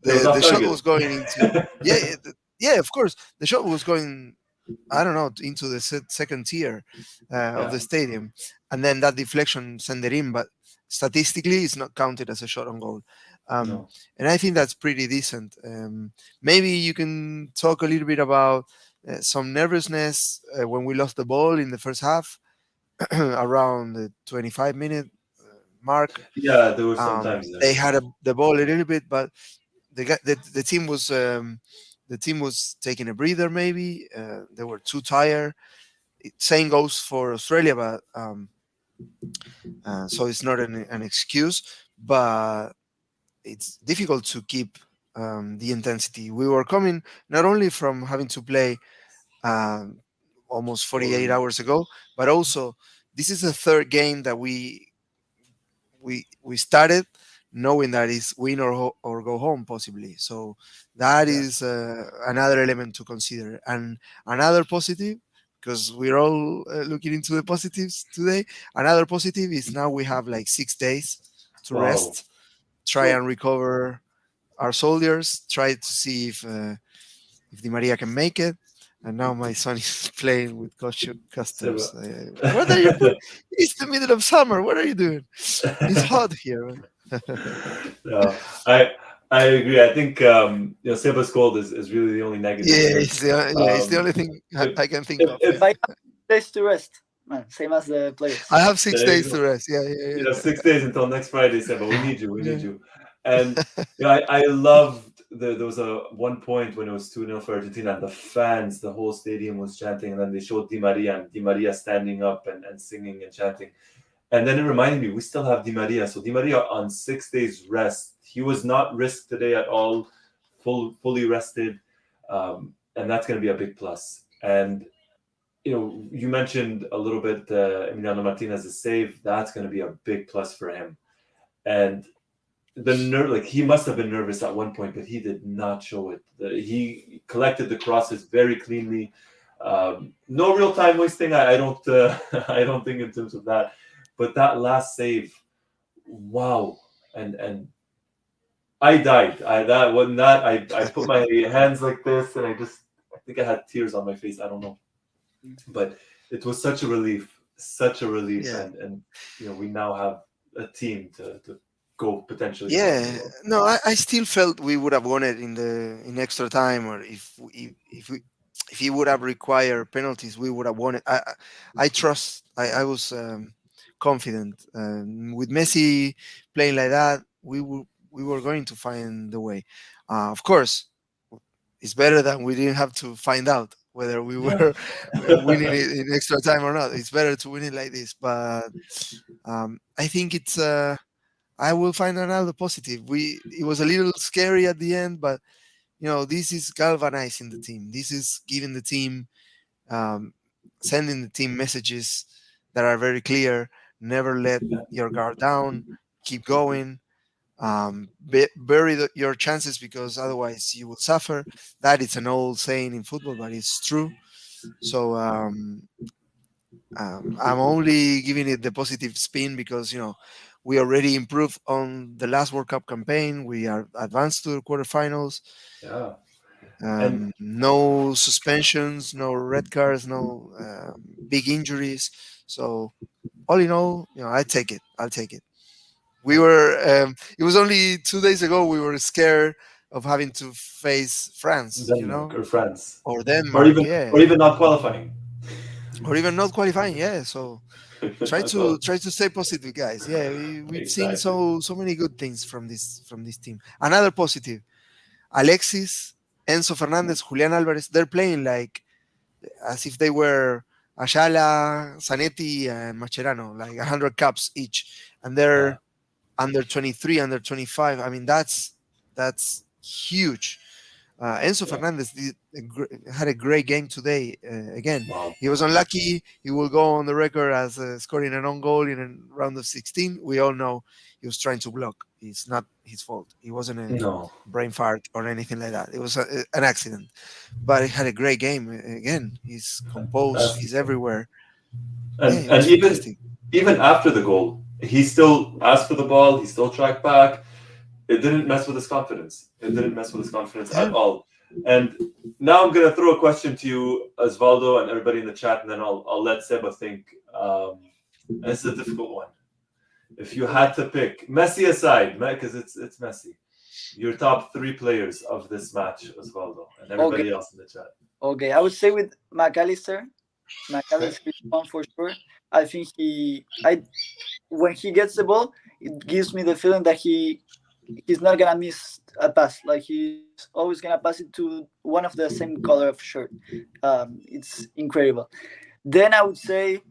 The off shot target. was going into yeah, of course the shot was going, I don't know, into the second tier of Yeah. the stadium, and then that deflection sent it in. But statistically, it's not counted as a shot on goal, um, No. and I think that's pretty decent. Maybe you can talk a little bit about some nervousness when we lost the ball in the first half, around the 25-minute mark. Yeah, there were some times there. They had the ball a little bit, but the team was taking a breather. Maybe they were too tired. Same goes for Australia, but so it's not an excuse, but it's difficult to keep the intensity. We were coming not only from having to play um, almost 48 Or hours ago, but also this is the third game that we started knowing that is win or go home possibly. So that yeah. is another element to consider, and another positive, because we're all looking into the positives today. Another positive is now we have like 6 days to Wow. rest, try True. and recover our soldiers, try to see if Di Maria can make it, and now my son is playing with customs. Seba. What are you doing? It's the middle of summer. What are you doing? It's hot here. Man. No, I agree. I think Seba's cold is really the only negative Yeah, here. it's the only thing If I can think if, of. if Yeah. 5 days to rest, man. Same as the players. I have six there you days go. to rest. Yeah, You yeah, know, 6 days until next Friday, Seba. We need you. We need yeah. you. And I loved there was a one point when it was 2-0 for Argentina, and the fans, the whole stadium was chanting, and then they showed Di Maria and Di Maria standing up and singing and chanting. And then it reminded me, we still have Di Maria. So Di Maria on 6 days rest. He was not risked today at all, fully rested. And that's going to be a big plus. And you mentioned a little bit Emiliano Martinez's save. That's going to be a big plus for him. And he must have been nervous at one point, but he did not show it. He collected the crosses very cleanly. No real time wasting. I don't. I don't think in terms of that. But that last save, wow! And I died. I put my hands like this, and I think I had tears on my face. I don't know, but it was such a relief, Yeah. and we now have a team to go potentially far in the Yeah, world. no, I still felt we would have won it in extra time, or if he would have required penalties, we would have won it. I trust. I was confident with Messi playing like that. We were going to find the way. Of course, it's better that we didn't have to find out whether we Yeah. were winning it in extra time or not. It's better to win it like this. But I think it's. I will find another positive. It was a little scary at the end, but this is galvanizing the team. This is giving the team, um, sending the team messages that are very clear. Never let your guard down. Keep going. Bury your chances because otherwise you will suffer. That is an old saying in football, but it's true. So I'm only giving it the positive spin because we already improved on the last World Cup campaign. We are advanced to the quarterfinals. Yeah. And No suspensions, no red cards, no big injuries. So all in all, I take it. I'll take it. We were. It was only 2 days ago we were scared of having to face France, Denmark or France, or or Denmark, even yeah, or even not qualifying. or even not qualifying, yeah. So try Not to qualifying. try to stay positive, guys. Yeah, we've seen Exactly. so many good things from this team. Another positive: Alexis, Enzo Fernandez, Julian Alvarez. They're playing like as if they were Ayala, Zanetti, and Mascherano, like 100 caps each, and Yeah. they're under 23, under 25. I mean, that's huge. Enzo Yeah. Fernandez had a great game today. Again, Wow. he was unlucky. He will go on the record as scoring an own goal in a round of 16. We all know he was trying to block. It's not his fault. It wasn't a No. brain fart or anything like that. It was an accident. But he had a great game. Again, he's composed. He's Fantastic. everywhere. Yeah, And it and was fantastic. even after the goal, he still asked for the ball. He still tracked back. It didn't mess with his confidence. It didn't mess with his confidence at Yeah. all. And now I'm gonna throw a question to you, Osvaldo, and everybody in the chat, and then I'll let Seba think. And it's a difficult one. If you had to pick Messi aside, because it's Messi, your top three players of this match, Osvaldo, and Okay, everybody else in the chat. okay. I would say with McAllister. Okay. McAllister is one for sure. I think when he gets the ball, it gives me the feeling that he's not gonna miss a pass. Like he's always gonna pass it to one of the same color of shirt. It's incredible. Then I would say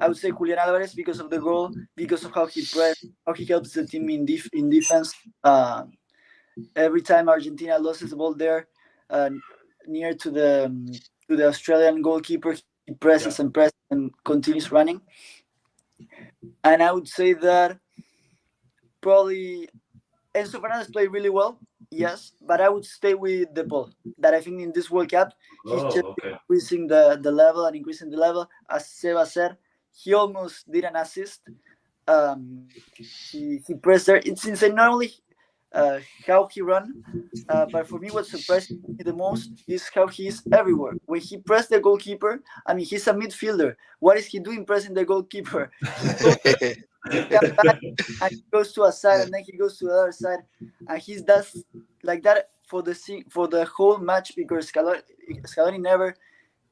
Julian Alvarez because of the goal, because of how he press, how he helps the team in defense. Every time Argentina loses the ball there, uh, near to the Australian goalkeeper, he Yeah. presses and presses and continues running. And I would say that probably Enzo Fernandez played really well, yes, but I would stay with the ball. That I think in this World Cup, he's just Oh, okay. increasing the level and increasing the level. As Seba said, he almost did an assist. He pressed there. It's insane. Not only how he run. But for me, what surprised me the most is how he is everywhere. When he pressed the goalkeeper, I mean, he's a midfielder. What is he doing pressing the goalkeeper? He goes, he comes back and he goes to a side, and then he goes to the other side, and he does like that for the whole match, because Scaloni never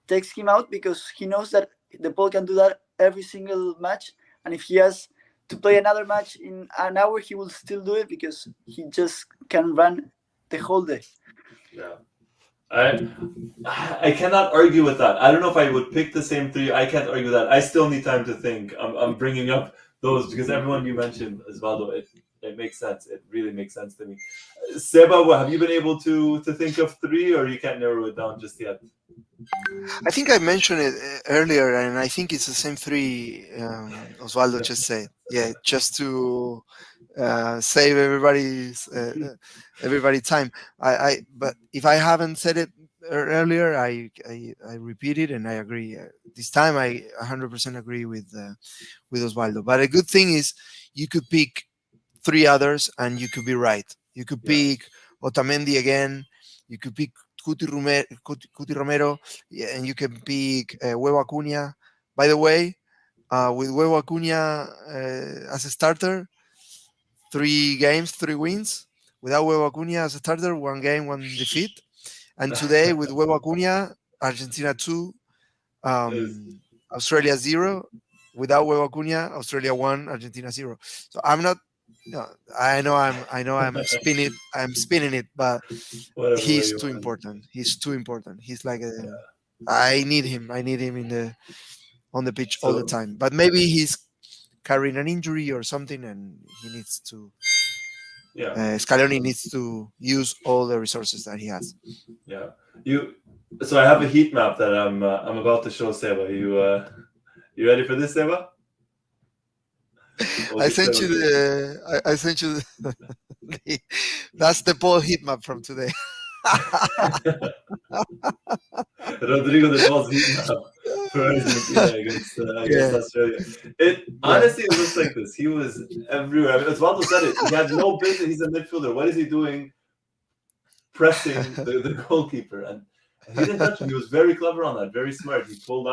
takes him out, because he knows that the ball can do that every single match, and if he has to play another match in an hour, he will still do it, because he just can run the whole day. Yeah. I cannot argue with that. I don't know if I would pick the same three. I can't argue that. I still need time to think. I'm bringing up those because everyone you mentioned, Osvaldo, it makes sense. It really makes sense to me. Seba, have you been able to think of three, or you can't narrow it down just yet? I think I mentioned it earlier, and I think it's the same three Osvaldo just said. Yeah, just to save everybody time. But if I haven't said it earlier, I repeat it, and I agree. This time, I 100% agree with Osvaldo. But a good thing is you could pick three others, and you could be right. You could pick Otamendi again. You could pick Cuti Romero, and you can pick Huevo Acuña. By the way, with Huevo Acuña as a starter, 3 games, 3 wins. Without Huevo Acuña as a starter, 1 game, 1 defeat. And today with Huevo Acuña, Argentina 2, Australia 0. Without Huevo Acuña, Australia 1, Argentina 0. So I'm not. No, I know I'm spinning it, but he's too important. He's too important. He's like I need him on the pitch all the time. But maybe he's carrying an injury or something, and he needs to. Scaloni needs to use all the resources that he has. Yeah, So I have a heat map that I'm about to show Seba. You ready for this, Seba? I sent you that's the Paul heat map from today. Rodrigo de Paul's heat map for Argentina against Australia. Honestly, it looks like this. He was everywhere. I mean, Osvaldo said it. He had no business. He's a midfielder. What is he doing? Pressing the goalkeeper, and he didn't touch him. He was very clever on that. Very smart. He pulled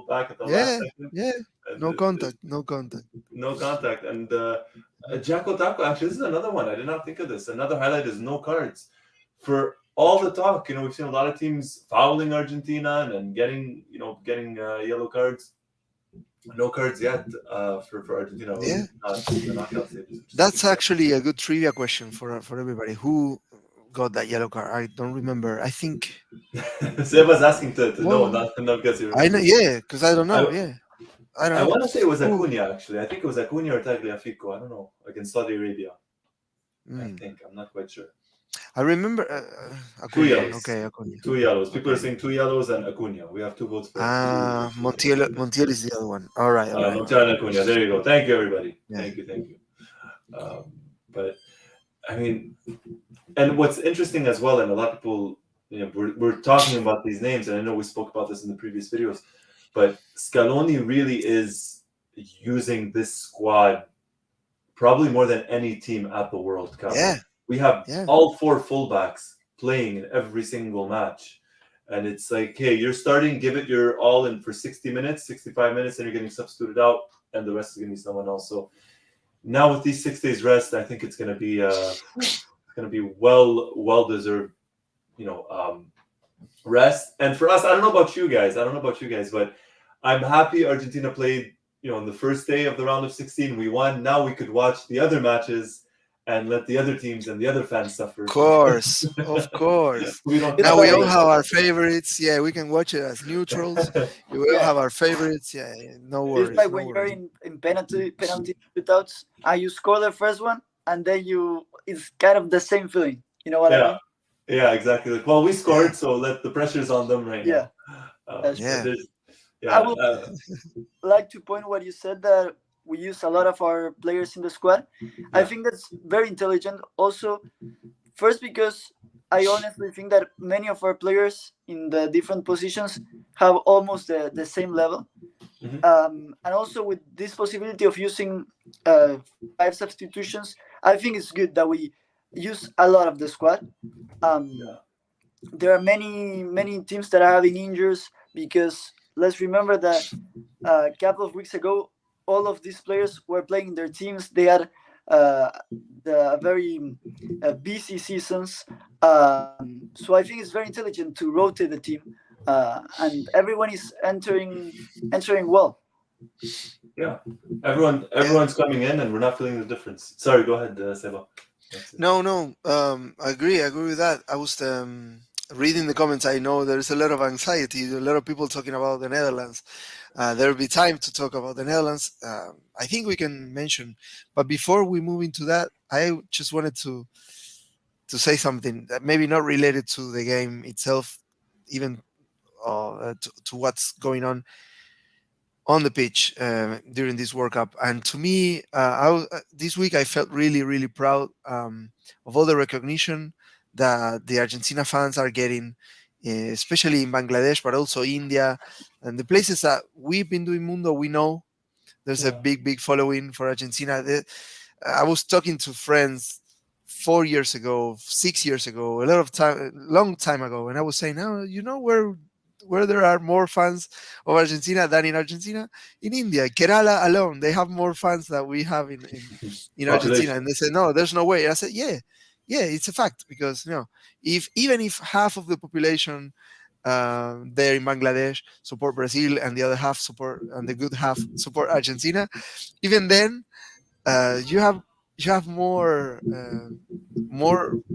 back at the last second. Yeah. No contact. And Jacko Taco, actually, this is another one. I did not think of this. Another highlight is no cards. For all the talk, we've seen a lot of teams fouling Argentina and getting yellow cards. No cards yet for Argentina. Yeah. That's actually a good trivia question for everybody. Who got that yellow card? I don't remember. I think Seba's asking to know, not because he remembers. I know, yeah, because I don't know. I don't know. I want to say it was Acuña, actually. I think it was Acuña or Tagliafico. I don't know. Against Saudi Arabia. I think. I'm not quite sure. I remember Acuña. 2 yellows. Okay, Acuña. 2 yellows. People are saying 2 yellows and Acuña. We have 2 votes for Montiel is the other one. All right. Montiel and Acuña. There you go. Thank you, everybody. Yeah. Thank you. But, I mean, and what's interesting as well, and a lot of people, we're talking about these names, and I know we spoke about this in the previous videos, but Scaloni really is using this squad probably more than any team at the World Cup. Yeah. We have all 4 fullbacks playing in every single match. And it's like, hey, you're starting, give it your all in for 60 minutes, 65 minutes, and you're getting substituted out, and the rest is going to be someone else. So now with these 6 days rest, I think it's going to be well deserved, rest. And for us, I don't know about you guys, but I'm happy Argentina played, on the first day of the round of 16, we won. Now we could watch the other matches and let the other teams and the other fans suffer. Of course. We all have our favorites. Yeah, we can watch it as neutrals. We all have our favorites. Yeah, no worries. It's like when you're in penalty shootouts, and you score the first one, and then it's kind of the same feeling. You know what I mean? Yeah, exactly. Well, we scored, so let the pressure's on them right now. I would like to point what you said, that we use a lot of our players in the squad. I think that's very intelligent. Also, first, because I honestly think that many of our players in the different positions have almost the same level. And also with this possibility of using 5 substitutions, I think it's good that we use a lot of the squad. Um, Yeah. there are many teams that are having injuries because let's remember that a couple of weeks ago, all of these players were playing in their teams. They had uh, the very busy seasons. So I think it's very intelligent to rotate the team, and everyone is entering well. Yeah. Yeah. Everyone's coming in, and we're not feeling the difference. Sorry, go ahead, Seba. That's it. No, no. I agree with that. I was reading the comments. I know there's a lot of anxiety. A lot of people talking about the Netherlands. There will be time to talk about the Netherlands. I think we can mention, but before we move into that, I just wanted to say something that maybe not related to the game itself, even to what's going on the pitch during this World Cup. And to me, this week I felt really, really proud of all the recognition that the Argentina fans are getting, especially in Bangladesh, but also India and the places that we've been doing Mundo. We know there's a Yeah. big, big following for Argentina. I was talking to friends 4 years ago, 6 years ago, a lot of time, long time ago, and I was saying, "No, you know where there are more fans of Argentina than in Argentina? In India, Kerala alone, they have more fans than we have in Argentina." Population. And they said, "No, there's no way." I said, "Yeah, yeah, it's a fact because if even if half of the population there in Bangladesh support Brazil and the other half support and the good half support Argentina, even then." You have more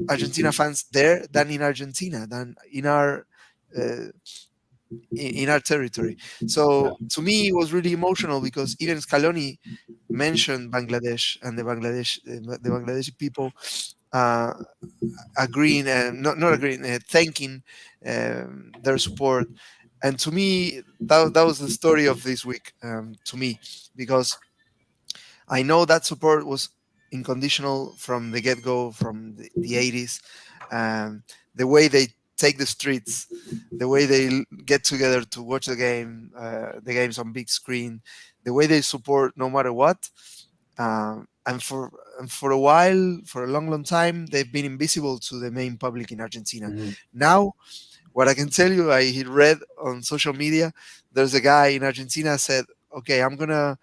Argentina fans there than in Argentina than uh, in our territory. Yeah. So to me, it was really emotional because even Scaloni mentioned Bangladesh and the Bangladeshi people uh, agreeing and not agreeing, thanking their support. And to me, that was the story of this week. To me, because I know that support was unconditional from the get go, from the 80s. Um, the way they take the streets, the way they get together to watch the games on big screen, the way they support no matter what. And for a while, for a long, long time, they've been invisible to the main public in Argentina. Mhm. Now, what I can tell you, I read on social media, there's a guy in Argentina said, "Okay, I'm gonna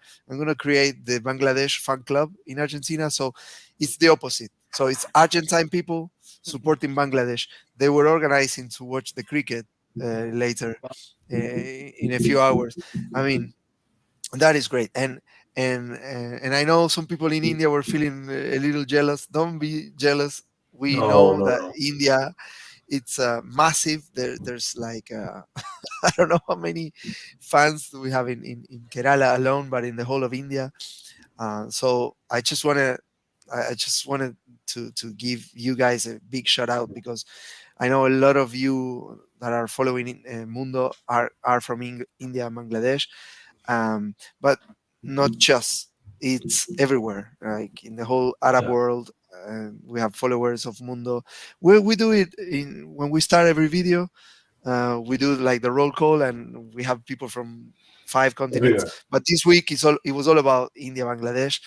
create the Bangladesh fan club in Argentina." So it's the opposite. So it's Argentine people supporting Bangladesh. They were organizing to watch the cricket later in a few hours. I mean, that is great. And I know some people in India were feeling a little jealous. Don't be jealous. We No, know no, that no. India, it's massive. There's like I don't know how many fans we have in Kerala alone, but in the whole of India. So I just wanted to give you guys a big shout out because I know a lot of you that are following Mundo are from India and Bangladesh, but not just. It's everywhere, like in the whole Arab Yeah. world. We have followers of Mundo. We do it when we start every video. We do like the roll call, and we have people from 5 continents. Everywhere. But this week it was all about India, Bangladesh,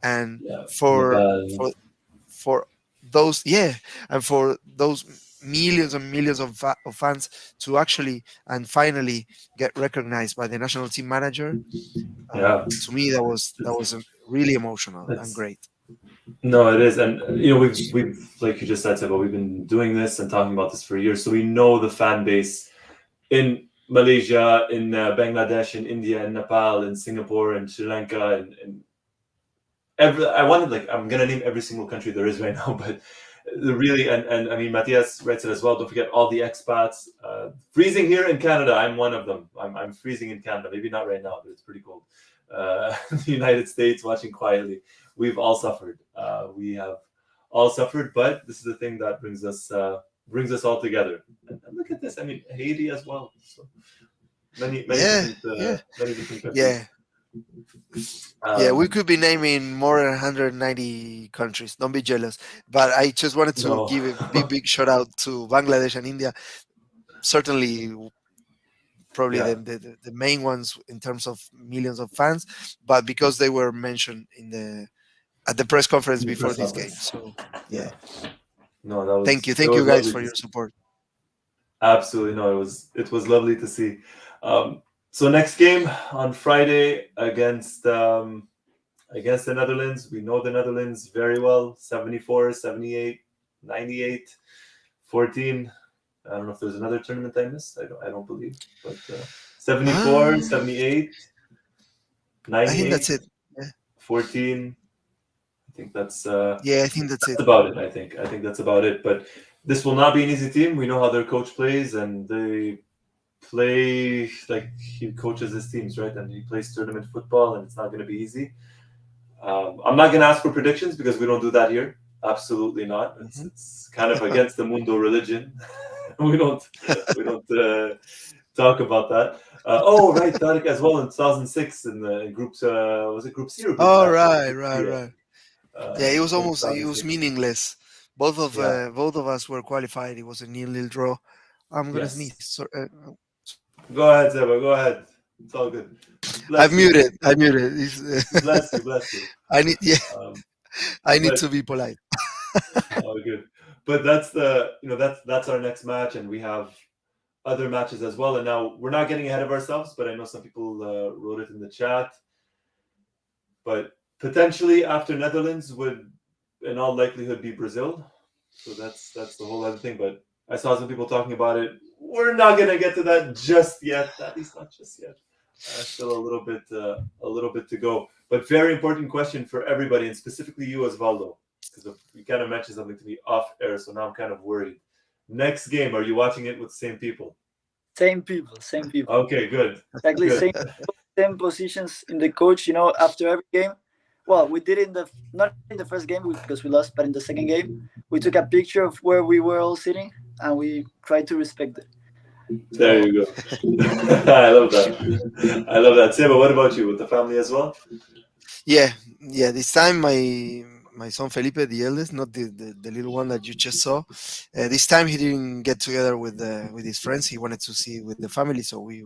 and Yeah. for Nepal. for for those, yeah, and for those millions and millions of fans to actually and finally get recognized by the national team manager. Yeah. To me, that was really emotional and It's great. no, it is, and we've like you just said, Seba, we've been doing this and talking about this for years, so we know the fan base in Malaysia, in Bangladesh, in India, in Nepal, in Singapore, in Sri Lanka, and every. I wanted like I'm gonna name every single country there is right now, but really, and I mean Matthias writes it as well. Don't forget all the expats. Freezing here in Canada. I'm one of them. I'm freezing in Canada. Maybe not right now, but it's pretty cold. The United States, watching quietly. We've all suffered. We have all suffered, but this is the thing that brings us all together. And look at this. I mean, Haiti as well. So Yeah, yeah, many different yeah. countries. Yeah, we Um, could be naming more than 190 countries. Don't be jealous. But I just wanted to no, give a big, big shout out to Bangladesh and India. Certainly, probably yeah, the main ones in terms of millions of fans. But because they were mentioned at the press conference the before press this game. conference. So yeah, Yeah. No, that was it thank you was guys lovely for to your see. support. Absolutely, no, it was lovely to see. So next game on Friday against the Netherlands. We know the Netherlands very well. 74, 78, 98, 14. I don't know if there's another tournament I missed. I don't believe, but 74, Ah, 78, I think that's 98, it. Yeah, 14. I think yeah, I think that's that's it. about it. I think that's about it. But this will not be an easy team. We know how their coach plays, and they play like he coaches his teams, right? And he plays tournament football, and it's not going to be easy. I'm not going to ask for predictions because we don't do that here. Absolutely not. It's Mhm. it's kind of against the Mundo religion. we don't talk about that. Oh, right, Tariq as well in 2006 in the groups. Was it Group C or Group Oh, F? right, Group right, C, I right. think. Yeah, it was In almost it was 2006. meaningless. Yeah. Both of us were qualified. It was a nil draw. I'm gonna sneeze. Yes. So, Go ahead, Zeba. Go ahead. It's all good. I've Bless you. muted. I muted. Bless you. Bless you. I need yeah. Um, I need but to be polite. all good. But that's our next match, and we have other matches as well. And now we're not getting ahead of ourselves, but I know some people wrote it in the chat. But potentially after Netherlands would, in all likelihood, be Brazil. So that's the whole other thing. But I saw some people talking about it. We're not gonna get to that just yet. At least not just yet. Still a little bit to go. But very important question for everybody, and specifically you, Osvaldo, because you kind of mentioned something to me off air. So now I'm kind of worried. Next game, are you watching it with the same people? Same people, same people. Okay, good, Exactly good. same positions in the coach. After every game. Well, we did it not in the first game because we lost, but in the second game, we took a picture of where we were all sitting, and we tried to respect it. There So you go. I love that. I love that. Seba, what about you with the family as well? Yeah, yeah. This time my son Felipe, the eldest, not the little one that you just saw. This time he didn't get together with his friends. He wanted to see it with the family, so we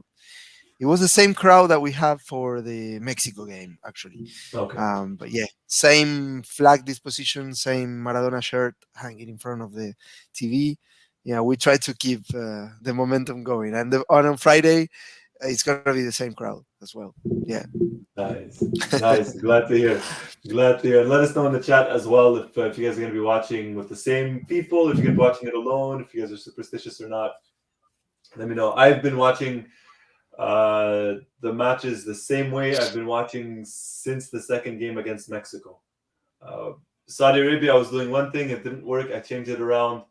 it was the same crowd that we have for the Mexico game, actually. Okay. But yeah, same flag disposition, same Maradona shirt hanging in front of the TV. Yeah, we try to keep the momentum going, and on Friday it's gonna be the same crowd as well. Yeah. Nice, nice. Glad to hear. Glad to hear. And let us know in the chat as well if you guys are going to be watching with the same people, if you're going to be watching it alone, if you guys are superstitious or not. Let me know. I've been watching the matches the same way I've been watching since the second game against Mexico. Uh, Saudi Arabia, I was doing one thing, it didn't work. I changed it around,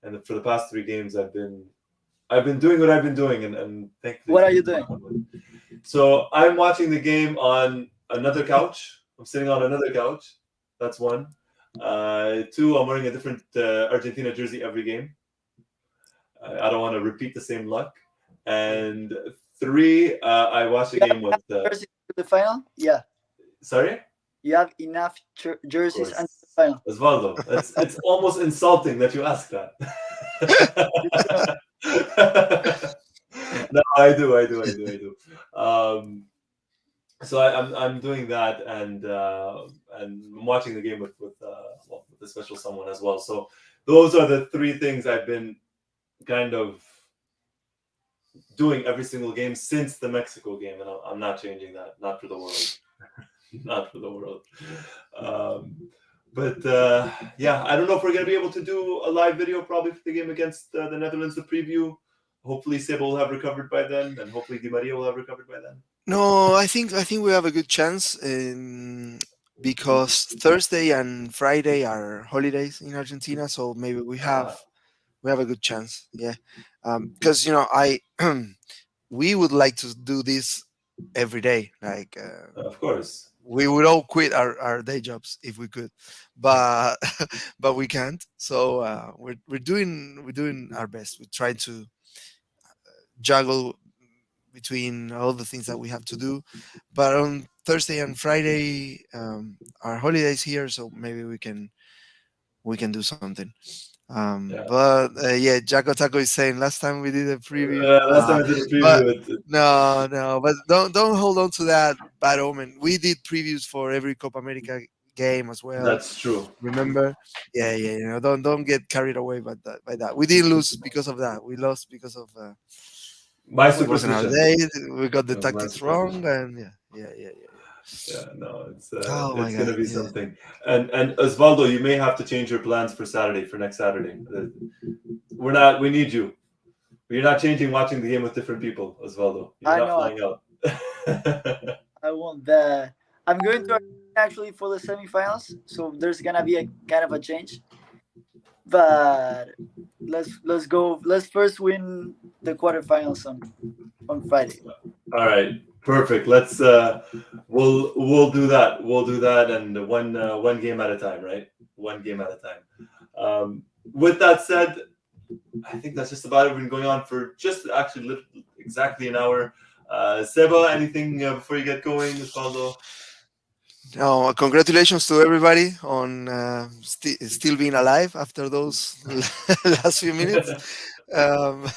and for the past 3 games, I've been doing what I've been doing, and thankfully what it's are you been doing? working. So I'm watching the game on another couch. I'm sitting on another couch. That's one. Two, I'm wearing a different Argentina jersey every game. I don't want to repeat the same luck. And three, I watch the You have game with. jerseys to the final? Yeah, Sorry, you have enough of jerseys until course, the final. Osvaldo. It's almost insulting that you ask that. You know, No, I do. So I'm doing that, and I'm watching the game with a special someone as well. So those are the three things I've been kind of doing every single game since the Mexico game, and I'm not changing that, not for the world, not for the world. Um, but yeah, I don't know if we're gonna be able to do a live video probably for the game against the Netherlands, the preview. Hopefully, Seba will have recovered by then, and hopefully Di Maria will have recovered by then. No, I think we have a good chance because Thursday and Friday are holidays in Argentina, so maybe Ah, we have a good chance. Yeah, because I we would like to do this every day. Like of course. we would all quit our day jobs if we could, but but we can't. So we're doing our best. We try to juggle between all the things that we have to do. But on Thursday and Friday are holidays here, so maybe we can do something. Yeah. But yeah, Jaco Taco is saying last time we did a preview, Last time I did a but preview, no, but don't hold on to that bad omen. We did previews for every Copa America game as well. That's true. Remember? Yeah, yeah. Don't get carried away by that. By that, we didn't lose because of that. We lost because of My it wasn't our superstition. day. We got the It was my tactics wrong, superstition. and yeah. Yeah, no, Oh my it's gonna God! be Yeah. something. And Osvaldo, you may have to change your plans for Saturday, for next Saturday. We're not. We need you. You're not changing watching the game with different people, Osvaldo. You're I not know. flying out. I won't. I'm going to actually for the semifinals, so there's gonna be a kind of a change. But let's go. Let's first win the quarterfinals on Friday. All right, perfect. Let's we'll do that. We'll do that, and one game at a time, right? One game at a time. With that said, I think that's just about it. We've been going on for just actually exactly an hour. Seba, anything before you get going, Osvaldo? No, congratulations to everybody on still being alive after those last few minutes. Um,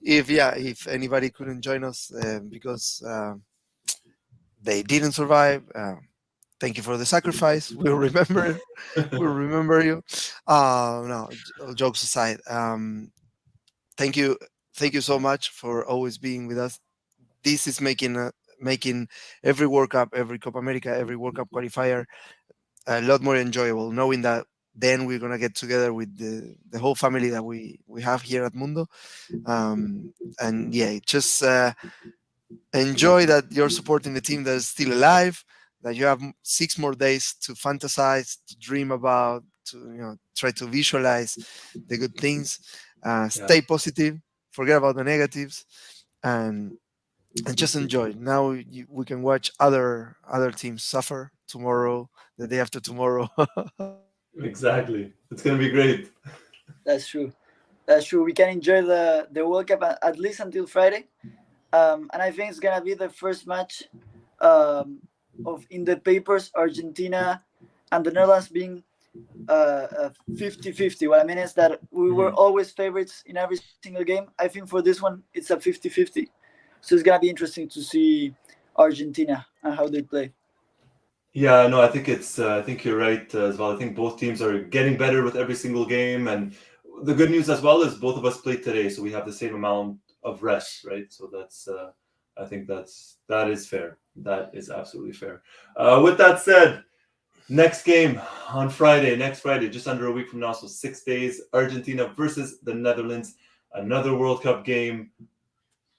if anybody couldn't join us because they didn't survive, thank you for the sacrifice. We'll remember. We'll remember you. No, jokes aside. Thank you, thank you so much for always being with us. This is making every World Cup, every Copa America, every World Cup qualifier a lot more enjoyable, knowing that then we're gonna get together with the whole family that we have here at Mundo. And yeah, just enjoy that you're supporting the team that is still alive, that you have 6 more days to fantasize, to dream about, to try to visualize the good things. Stay positive, forget about the negatives, and just enjoy. Now we can watch other teams suffer tomorrow, the day after tomorrow. Exactly. It's gonna be great. That's true. That's true. We can enjoy the World Cup at least until Friday. And I think it's gonna be the first match of in the papers Argentina and the Netherlands being 50-50. What I mean is that we were always favorites in every single game. I think for this one it's a 50-50. So it's gonna be interesting to see Argentina and how they play. Yeah, no, I think I think you're right as well. I think both teams are getting better with every single game, and the good news as well is both of us played today, so we have the same amount of rest, right? So that's, I think that is fair. That is absolutely fair. With that said, next game on Friday, next Friday, just under a week from now, so 6 days, Argentina versus the Netherlands, another World Cup game.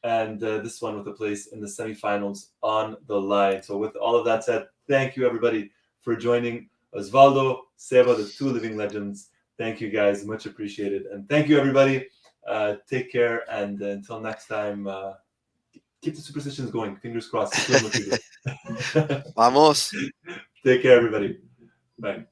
And this one with a place in the semifinals on the line. So with all of that said, thank you everybody for joining. Osvaldo, Seba, the two living legends. Thank you guys, much appreciated. And thank you everybody. Take care, and until next time, keep the superstitions going. Fingers crossed. Vamos. Take care everybody. Bye.